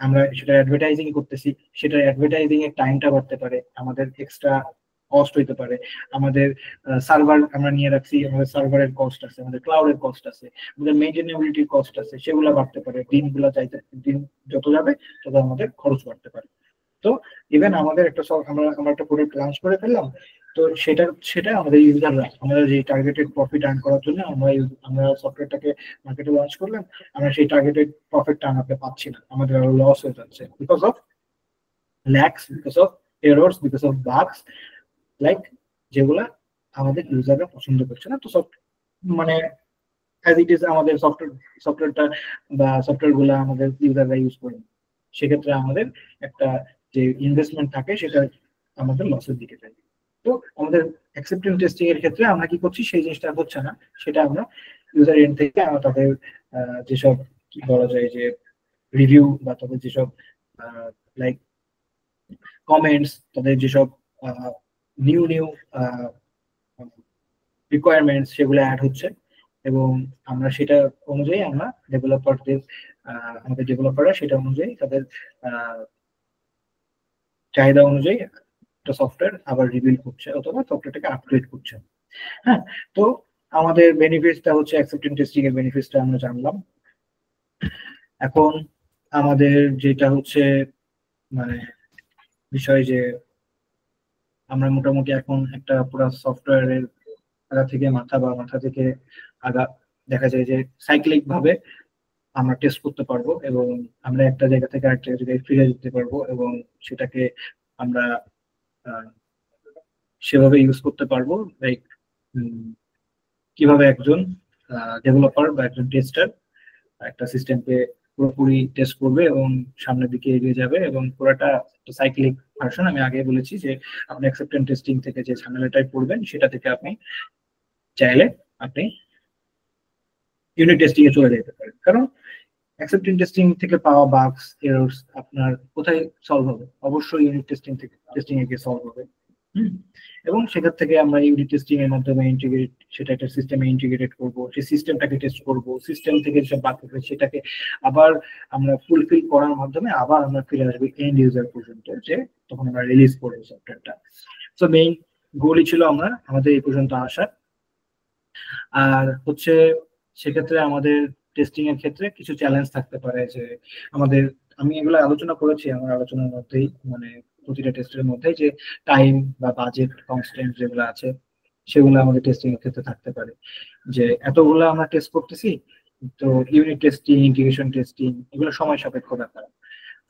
আমরা সেটা অ্যাডভার্টাইজিং করতেছি, সেটা অ্যাডভার্টাইজিং এর টাইমটা বাড়তে পারে, আমাদের এক্সট্রা কস্ট হইতে পারে, আমাদের সার্ভার আমরা নিয়ে রাখছি, আমাদের সার্ভারের কস্ট আছে, আমাদের ক্লাউডের কস্ট আছে, আমাদের মেইনটেনেবিলিটির কস্ট আছে, সেগুলো বাড়তে পারে। দিনগুলো চাইতে দিন যত যাবে তত আমাদের খরচ বাড়তে পারে। তো ইভেন আমাদের একটা আমরা একটা প্রোডাক্ট লঞ্চ করে ফেললাম, তো সেটা আমাদের ইউজাররা, আমাদের যে টার্গেটেড প্রফিট আর্ন করার জন্য আমরা সফটওয়্যারটাকে মার্কেটে লঞ্চ করলাম, আমরা সেই টার্গেটেড প্রফিটটা আনাতে পারছি না, আমাদের আরো লস হয়ে যাচ্ছে because of lakhs, because of errors, because of বাগস, like যেগুলা আমাদের ইউজাররা পছন্দ করছে না। তো মানে অ্যাজ ইট ইজ আমাদের সফটওয়্যারটা বা সফটওয়্যার গুলা আমাদের ইউজাররা ইউজ করে, সেক্ষেত্রে আমাদের একটা যে ইনভেস্টমেন্ট থাকে সেটা আমাদের লসের দিকে যায়। তো আমাদের অ্যাকসেপ্টেন্স টেস্টিং এর ক্ষেত্রে আমরা কি করছি, সেই জিনিসটা হচ্ছে না, সেটা আমরা ইউজার এন্ড থেকে আমরা তাদের যেসব কি বলা যায় যে রিভিউ বা তাদের যেসব লাইক কমেন্টস, তাদের যেসব নিউ রিকোয়ারমেন্টস সেগুলো অ্যাড হচ্ছে, এবং আমরা সেটা অনুযায়ী আমরা আমাদের ডেভেলপাররা সেটা অনুযায়ী তাদের চাহিদা অনুযায়ী একটা সফটওয়্যার আবার রিবিল্ড করছে অথবা সফটওয়্যারটাকে আপগ্রেড করছে। হ্যাঁ, তো আমাদের বেনিফিটসটা হচ্ছে অ্যাকসেপ্টেন্স টেস্টিং এর বেনিফিটসটা আমরা জানলাম। এখন আমাদের যেটা হচ্ছে মানে বিষয় যে আমরা মোটামুটি এখন একটা পুরো সফটওয়্যারের মাথা থেকে আগা দেখা যায় যে সাইক্লিক ভাবে আমরা টেস্ট করতে পারবো, এবং আমরা একটা জায়গা থেকে আরেকটা জায়গায় ফিরে যেতে পারবো, এবং সেটাকে আমরা সেভাবে ইউজ করতে পারবো। লাইক কিভাবে একজন ডেভেলপার বা একজন টেস্টার একটা সিস্টেমকে পুরোপুরি টেস্ট করবে এবং সামনের দিকে এগিয়ে যাবে, এবং পুরোটা সাইক্লিক ভার্সন। আমি আগে বলেছি যে আপনি অ্যাকসেপ্টেন্স টেস্টিং থেকে যে ঝামেলাটাই পড়বেন সেটা থেকে আপনি চাইলে আপনি ইউনিট টেস্টিং এ চলে যেতে পারেন, কারণ অ্যাকসেপ্টেন্স টেস্টিং থেকে পাওয়া বাগস এরর্স আপনার কোথায় সলভ হবে, অবশ্যই ইউনিট টেস্টিং এ গিয়ে সলভ হবে। এবং সেখান থেকে আমরা ইউনিট টেস্টিং এর মাধ্যমে সেটা একটা সিস্টেমে ইন্টিগ্রেট করবো, সেই সিস্টেমটাকে টেস্ট করবো, সিস্টেম থেকে যেসব বাগ থাকবে সেটাকে আবার আমরা ফুলফিল করার মাধ্যমে আবার আমরা ফিরে আসবো এন্ড ইউজার পর্যন্ত, যে তখন আমরা রিলিজ করবো সফটওয়্যারটা। তো মেইন গোলই ছিল আমাদের এই পর্যন্ত আসার। আর হচ্ছে সেক্ষেত্রে আমাদের টেস্টিং এর ক্ষেত্রে কিছু চ্যালেঞ্জ থাকতে পারে, যে আমি এগুলো আলোচনা করেছি আমার আলোচনার মধ্যেই, মানে প্রতিটা টেস্টের মধ্যে যে টাইম বা বাজেট কনস্ট্রেন্ট যেগুলো আছে সেগুলো আমাদের টেস্টিং এর ক্ষেত্রে থাকতে পারে, যে এতগুলো আমরা টেস্ট করতেছি, তো ইউনিট টেস্টিং, ইন্টিগ্রেশন টেস্টিং এগুলো সময় সাপেক্ষ ব্যাপার।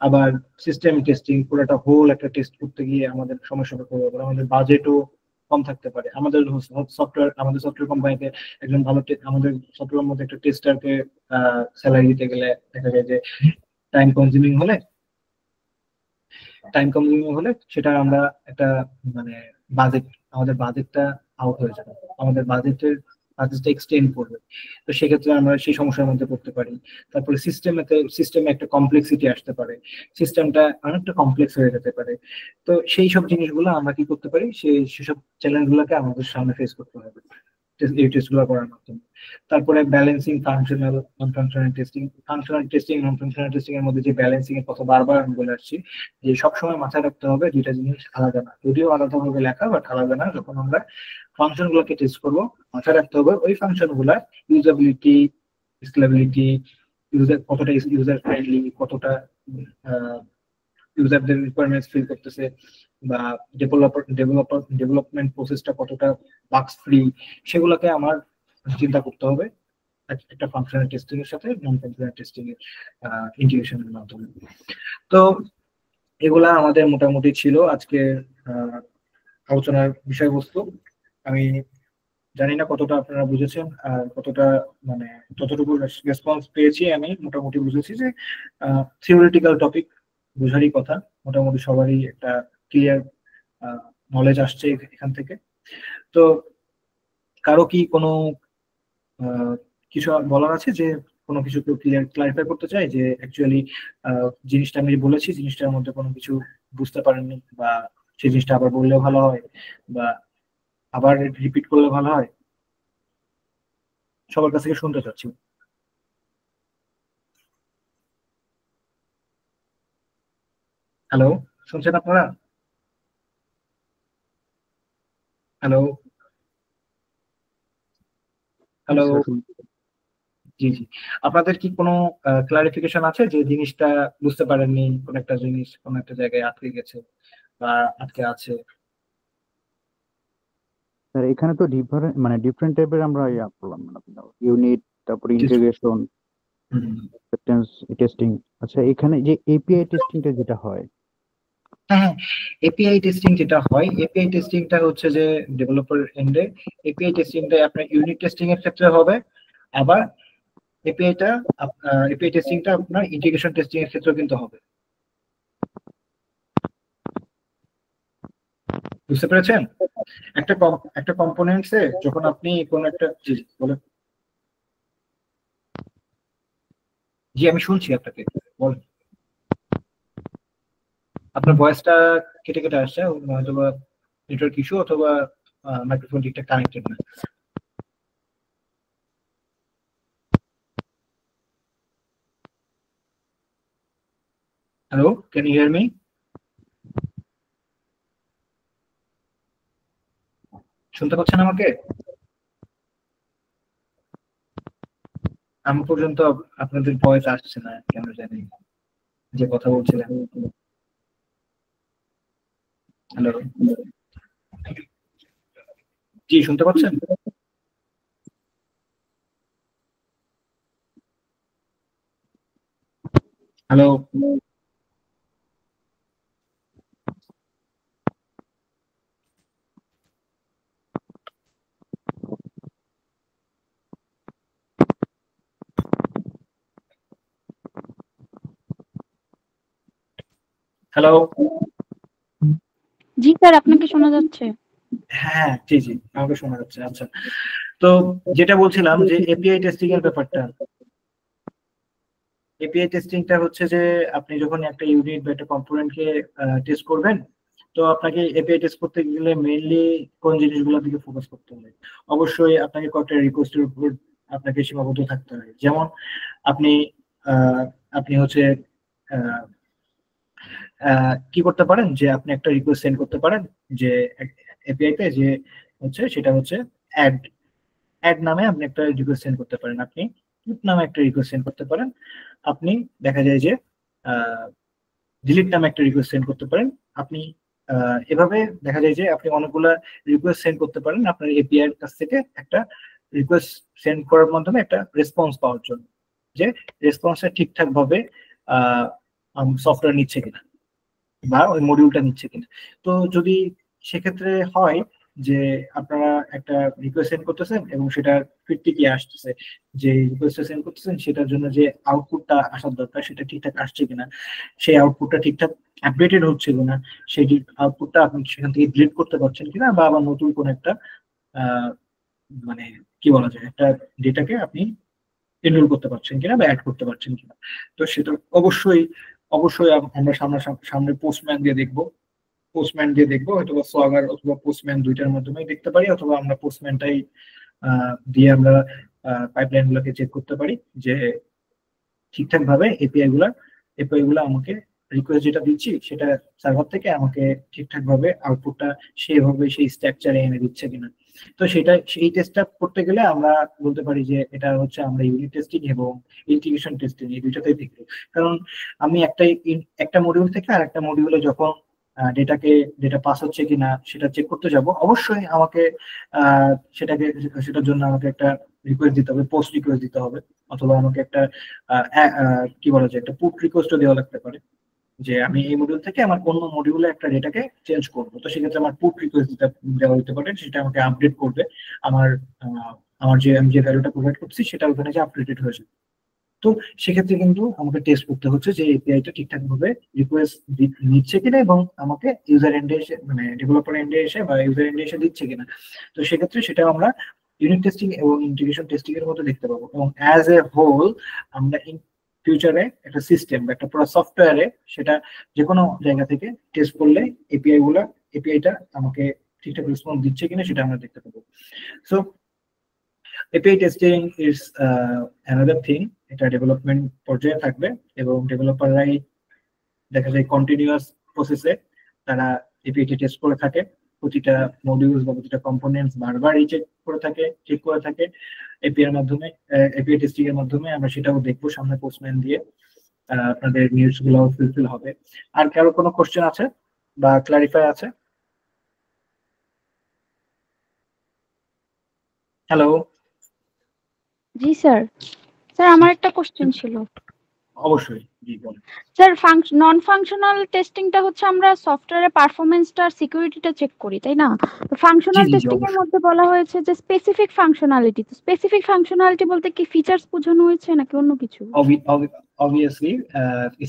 আবার সিস্টেম টেস্টিং পুরোটা হোল একটা টেস্ট করতে গিয়ে আমাদের সময় সাপেক্ষ ব্যাপার, আমাদের বাজেটও কম থাকতে পারে। আমাদের সফটওয়্যার কোম্পানিতে একজন ভালো আমাদের সফটওয়্যার মধ্যে একটা টেস্টারকে স্যালারি দিতে গেলে দেখা যায় যে টাইম কনজিউমিং হলে সেটা আমরা একটা মানে আমাদের বাজেটটা আউট হয়ে যাবে, আমাদের বাজেটটা এক্সটেন্ড করবে, তো সেক্ষেত্রে আমরা সেই সমস্যার মধ্যে পড়তে পারি। তারপরে সিস্টেমে একটা কমপ্লেক্সিটি আসতে পারে, সিস্টেমটা অনেকটা কমপ্লেক্স হয়ে যেতে পারে। তো সেই সব জিনিসগুলো আমরা কি করতে পারি, সেসব চ্যালেঞ্জ গুলোকে আমাদের সামনে ফেস করতে হবে এই টেস্টগুলো করার মাধ্যমে। তারপরে balancing functional non functional testing, non functional testing এর মধ্যে যে ব্যালেন্সিং এর কথা বারবার আমি বলে আসছি, যে সবসময় মাথায় রাখতে হবে দুইটা জিনিস আলাদা না, যদিও আলাদাভাবে লেখা বাট আলাদা না। যখন আমরা ফাংশন গুলোকে টেস্ট করবো মাথায় রাখতে হবে ওই ফাংশন গুলা ইউজাবিলিটি, স্কেলেবিলিটি, কতটা ইউজার ফ্রেন্ডলি, কতটা ইউজারদের রিকোয়ারমেন্টস ফিল করতেছে, বা ডেভেলপমেন্ট প্রসেসটা কতটা বাগস ফ্রি, সেগুলোকে আমার চিন্তা করতে হবে একটা ফাংশনাল টেস্টিং এর সাথে নন ফাংশনাল টেস্টিং এর ইন্টিগ্রেশনের মাধ্যমে। তো এগুলা আমাদের মোটামুটি ছিল আজকে আলোচনার বিষয়বস্তু। আমি জানি না কতটা আপনারা বুঝেছেন আর কতটা মানে যতটুকু রেসপন্স পেয়েছি আমি মোটামুটি বুঝেছি যে থিওরিটিক্যাল টপিক বোঝারই কথা, মোটামুটি সবারই একটা ক্লিয়ার নলেজ আসছে এখান থেকে। তো কারো কি কোনো কিছু বলার আছে যে কোনো কিছু কেউ ক্লারিফাই করতে চাই যে অ্যাকচুয়ালি জিনিসটা আমি বলেছি জিনিসটার মধ্যে কোনো কিছু বুঝতে পারেননি, বা সেই জিনিসটা আবার বললেও ভালো হয়, বা আবার রিপিট করলে ভালো হয়? সবার কাছ থেকে শুনতে চাচ্ছি। হ্যালো, শুনছেন আপনারা? Hello hello. জি জি, আপনাদের কি কোনো ক্লারিফিকেশন আছে যে জিনিসটা বুঝতে পারেননি, কোন একটা জিনিস কোন একটা জায়গায় আটকে গেছে বা আটকে আছে? স্যার এখানে তো ডিফারেন্ট মানে ডিফারেন্ট টাইপের আমরা ইয়া করলাম মানে ইউনিট, তারপর জি, জি। ইন্টিগ্রেশন, হুম। Acceptance testing. আচ্ছা এখানে যে এপিআই টেস্টিংটা যেটা হয়, হ্যাঁ, এপিআই টেস্টিং যেটা হয়, এপিআই টেস্টিংটা হচ্ছে যে ডেভেলপার এন্ডে, এপিআই টেস্টিংটা আপনার ইউনিট টেস্টিং এর ক্ষেত্রে হবে, আবার এপিআই টেস্টিংটা আপনার ইন্টিগ্রেশন টেস্টিং এর ক্ষেত্রেও কিন্তু হবে। বুঝতে পেরেছেন? একটা কম্পোনেন্টসে যখন আপনি কোন একটা, জি জি বলেন। জি আমি শুনছি আপনাকে, বলেন। আপনার ভয়েসটা কেটে কেটে আসছে, হয়তো বা নেটওয়ার্ক ইস্যু অথবা মাইক্রোফোন ঠিকঠাক কানেক্টেড না। Hello, can you hear me? শুনতে পাচ্ছেন আমাকে? আমি পর্যন্ত আপনাদের ভয়েস আসছে না কেন জানি, যে কথা বলছিলেন। হ্যালো, জি শুনতে পাচ্ছেন? Hello, hello. জি স্যার, আপনাকে শোনা যাচ্ছে। হ্যাঁ জি জি, আমাকে শোনা যাচ্ছে। আচ্ছা, তো যেটা বলছিলাম যে এপিআই টেস্টিং এর ব্যাপারটা, এপিআই টেস্টিংটা হচ্ছে যে আপনি যখন একটা ইউনিট বা একটা কম্পোনেন্টকে টেস্ট করবেন, তো আপনাকে এপিআই টেস্ট করতে গেলে মেইনলি কোন জিনিসগুলোর দিকে ফোকাস করতে হবে? অবশ্যই আপনাকে কয়েকটা রিকোয়েস্টের উপর আপনাকে সীমাবদ্ধ থাকতে হয়। যেমন আপনি আহ, আপনি হচ্ছে কি করতে পারেন যে আপনি একটা রিকোয়েস্ট সেন্ড করতে পারেন যে এপিআই তে, যে হচ্ছে সেটা হচ্ছে অ্যাড অ্যাড নামে আপনি একটা রিকোয়েস্ট সেন্ড করতে পারেন, আপনি পুট নামে একটা রিকোয়েস্ট সেন্ড করতে পারেন, আপনি দেখা যায় যে ডিলিট নামে একটা রিকোয়েস্ট সেন্ড করতে পারেন, আপনি এভাবে দেখা যায় যে আপনি অনেকগুলা রিকোয়েস্ট সেন্ড করতে পারেন আপনার এপিআই এর কাছ থেকে একটা রিকোয়েস্ট সেন্ড করার মাধ্যমে একটা রেসপন্স পাওয়ার জন্য, যে রেসপন্সটা ঠিকঠাক ভাবে সফটওয়্যার নিচ্ছে কিনা বা ওই মডিউলটা নিচ্ছে কিনা। তো যদি সেক্ষেত্রে হয় যে আপনারা একটা রিকোয়েস্ট সেন্ড করতেছেন এবং সেটা ফিডটি কি আসতেছে, যে রিকোয়েস্টটা সেন্ড করতেছেন সেটার জন্য যে আউটপুটটা আসার দরকার সেটা ঠিকঠাক আসছে কিনা, সেই আউটপুটটা ঠিকঠাক আপডেটেড হচ্ছে কিনা, সেই আউটপুটটা আপনি সেখান থেকে ডিলিট করতে পারছেন কিনা, বা আবার নতুন কোন একটা আহ, মানে কি বলা যায় একটা ডেটাকে আপনি এনরোল করতে পারছেন কিনা বা অ্যাড করতে পারছেন কিনা। তো সেটা অবশ্যই অবশ্যই আমরা সামনে সামনে পোস্টম্যান দিয়ে দেখবো, হয়তো সোয়াগার অথবা পোস্টম্যান দুইটার মাধ্যমেই দেখতে পারি, অথবা আমরা পোস্টম্যানটাই দিয়ে আমরা পাইপলাইন গুলোকে চেক করতে পারি যে ঠিকঠাক ভাবে এপিআই গুলা আমাকে রিকোয়েস্ট যেটা দিচ্ছি সেটা সার্ভার থেকে আমাকে ঠিকঠাক ভাবে আউটপুটটা সেভাবে সেই স্ট্রাকচারে এনে দিচ্ছে কিনা। তো সেই টেস্টটা করতে গেলে আমরা বলতে পারি যে এটা হচ্ছে আমরা ইউনিট টেস্টিং এবং ইন্টিগ্রেশন টেস্টিং এই দুইটাতেই দেখবো। কারণ আমি একটা মডিউল থেকে আর একটা মডিউলে যখন ডেটা পাস হচ্ছে কিনা সেটা চেক করতে যাব, অবশ্যই আমাকে আহ সেটার জন্য আমাকে একটা রিকোয়েস্ট দিতে হবে, পোস্ট রিকোয়েস্ট দিতে হবে, অথবা আমাকে একটা কি বলা যায় একটা পুট রিকোয়েস্টও দেওয়া লাগতে পারে, যে আমি এই মডিউল থেকে আমার অন্য মডিউলে একটা ডেটাকে চেঞ্জ করবো। তো সেক্ষেত্রে আমার পুট রিকোয়েস্ট দেওয়া হতে পারে, সেটা আমাকে আপডেট করবে, আমার আমার যে আমি যে ভ্যালুটা প্রোভাইড করছি সেটা ওখানে যে আপডেটেড হয়ে যাবে। তো সেক্ষেত্রে কিন্তু আমাকে টেস্ট করতে হচ্ছে যে এপিআইটা ঠিকঠাক ভাবে রিকোয়েস্ট নিচ্ছে কিনা এবং আমাকে ইউজার এন্ডে এসে মানে ডেভেলপার এন্ডে এসে বা ইউজার এন্ডে এসে দিচ্ছে কিনা। তো সেক্ষেত্রে সেটা আমরা ইউনিট টেস্টিং এবং ইন্টিগ্রেশন টেস্টিং এর মধ্যে দেখতে পাবো, এবং অ্যাজ এ হোল আমরা ইন ফিউচারে একটা সিস্টেম বা একটা পুরো সফটওয়্যারে সেটা যে কোনো জায়গা থেকে টেস্ট করলে এপিআইটা আমাকে ঠিকঠাক রেসপন্স দিচ্ছে কিনা সেটা আমরা দেখতে পাবো। So API testing is another thing, এটা ডেভেলপমেন্ট পর্যায়ে থাকবে এবং ডেভেলপাররাই দেখা যায় কন্টিনিউয়াস প্রসেসে তারা API টেস্ট করে থাকে, প্রতিটা মডিউলস বা প্রতিটা কম্পোনেন্টস বারবার রিচেক করে থাকে, চেক করে থাকে API এর মাধ্যমে, API টেস্টিং এর মাধ্যমে। আমরা সেটাও দেখবো সামনে পোস্টম্যান দিয়ে, আপনাদের নিউজ গুলো ফুলফিল হবে। আর কারো কোনো কোশ্চেন আছে বা ক্লারিফাই আছে? হ্যালো। জি স্যার, আমার একটা কোশ্চেন ছিল। অবশ্যই, জি বলুন। স্যার, নন ফাংশনাল টেস্টিংটা হচ্ছে আমরা সফটওয়্যারের পারফরম্যান্সটা আর সিকিউরিটিটা চেক করি, তাই না? তো ফাংশনাল টেস্টিং এর মধ্যে বলা হয়েছে যে স্পেসিফিক ফাংশনালিটি। তো স্পেসিফিক ফাংশনালিটি বলতে কি ফিচারস বোঝানো হয়েছে নাকি অন্য কিছু? অবভিয়াসলি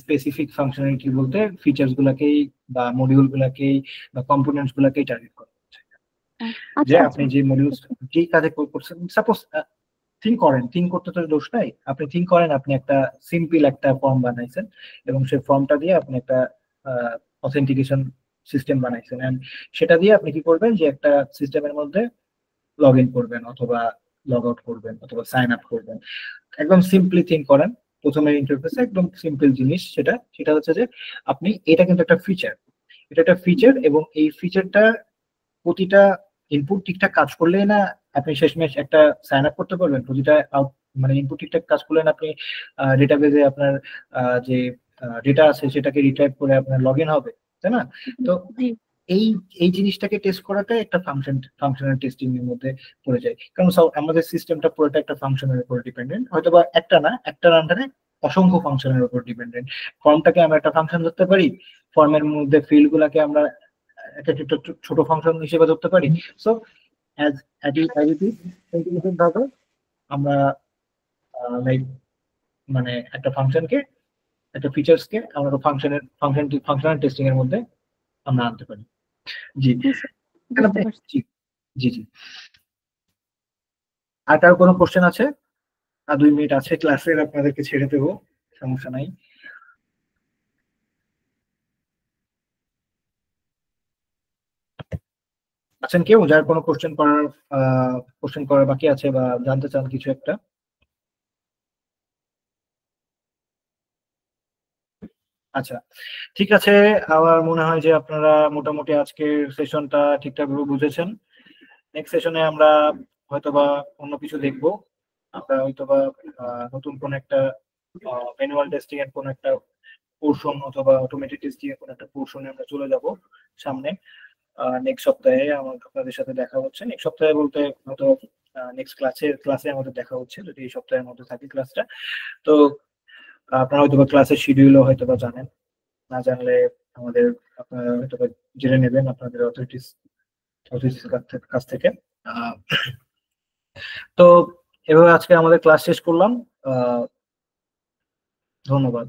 স্পেসিফিক ফাংশনালিটি বলতে ফিচারস গুলাকেই বা মডিউল গুলাকেই বা কম্পোনেন্টস গুলাকেই টার্গেট করা হচ্ছে। যে আপনি যে মডিউলস যে কাজে করছেন, সাপোজ থিঙ্ক করতে তো দোষ নাই, আপনি থিঙ্ক করেন আপনি একটা সিম্পল একটা ফর্ম বানাইছেন এবং সেই ফর্মটা দিয়ে আপনি একটা অথেন্টিকেশন সিস্টেম বানাইছেন, এন্ড সেটা দিয়ে আপনি কি করবেন যে একটা সিস্টেমের মধ্যে লগ ইন করবেন অথবা লগ আউট করবেন অথবা সাইন আপ করবেন। একদম সিম্পলি থিঙ্ক করেন, প্রথমে ইন্টারফেসে একদম সিম্পল জিনিস, সেটা হচ্ছে যে আপনি এটা কিন্তু একটা ফিচার, এটা একটা ফিচার এবং এই ফিচারটা প্রতিটা ইনপুট ঠিকঠাক কাজ করলেই না আপনি শেষমেশ একটা সাইন আপ করতে পারবেন। প্রতিটা মানে ইনপুট ঠিকঠাক কাজ করলে না আপনি ডেটাবেজে আপনার যে ডেটা আছে সেটাকে রিট্রাইভ করে আপনার লগ ইন হবে, তাই না? তো এই জিনিসটাকে টেস্ট করাটা একটা ফাংশনাল টেস্টিং এর মধ্যে পড়ে যায়, কারণ আমাদের সিস্টেমটা পুরোটা একটা ফাংশনের উপর ডিপেন্ডেন্ট, হয়তো বা একটা না, একটার আন্ডারে অসংখ্য ফাংশনের উপর ডিপেন্ডেন্ট। ফর্মটাকে আমরা একটা ফাংশন ধরতে পারি, ফর্মের মধ্যে ফিল্ড গুলাকে আমরা একটা ছোট ফাংশন হিসেবে ধরতে পারি। সো আমরা লাইক মানে একটা ফাংশনকে, একটা ফিচারসকে আমরা ফাংশনাল টেস্টিং এর মধ্যে আমরা আনতে পারি। জি জি জি জি। আর কারো কোনো কোশ্চেন আছে? আর 2 মিনিট আছে ক্লাসের, আপনাদেরকে ছেড়ে দেবো, সমস্যা নাই। আছেন কেউ যার কোনো কোশ্চেন করার বাকি আছে বা জানতে চান কিছু একটা? আচ্ছা, ঠিক আছে। আমার মনে হয় যে আপনারা মোটামুটি আজকের সেশনটা ঠিকঠাক ভাবে বুঝেছেন। নেক্সট সেশনে আমরা হয়তোবা অন্য কিছু দেখবো, আমরা হয়তোবা নতুন কোন একটা ম্যানুয়াল টেস্টিং এর কোন একটা পোর্শন অথবা অটোমেটেড টেস্টিং এর কোন একটা পোর্শনে আমরা চলে যাব সামনে। নেক্সট সপ্তাহে আপনাদের সাথে দেখা হচ্ছে। নেক্সট সপ্তাহে বলতে হয়তো নেক্সট ক্লাসে আমাদের দেখা হচ্ছে, যদি এই সপ্তাহের মধ্যে থাকে ক্লাসটা। তো আপনারা হয়তোবা ক্লাসের শিডিউলও হয়তোবা জানেন, না জানলে আপনারা হয়তোবা জেনে নেবেন আপনাদের অথরিটিস কাছ থেকে। তো এভাবে আজকে আমাদের ক্লাস শেষ করলাম। ধন্যবাদ।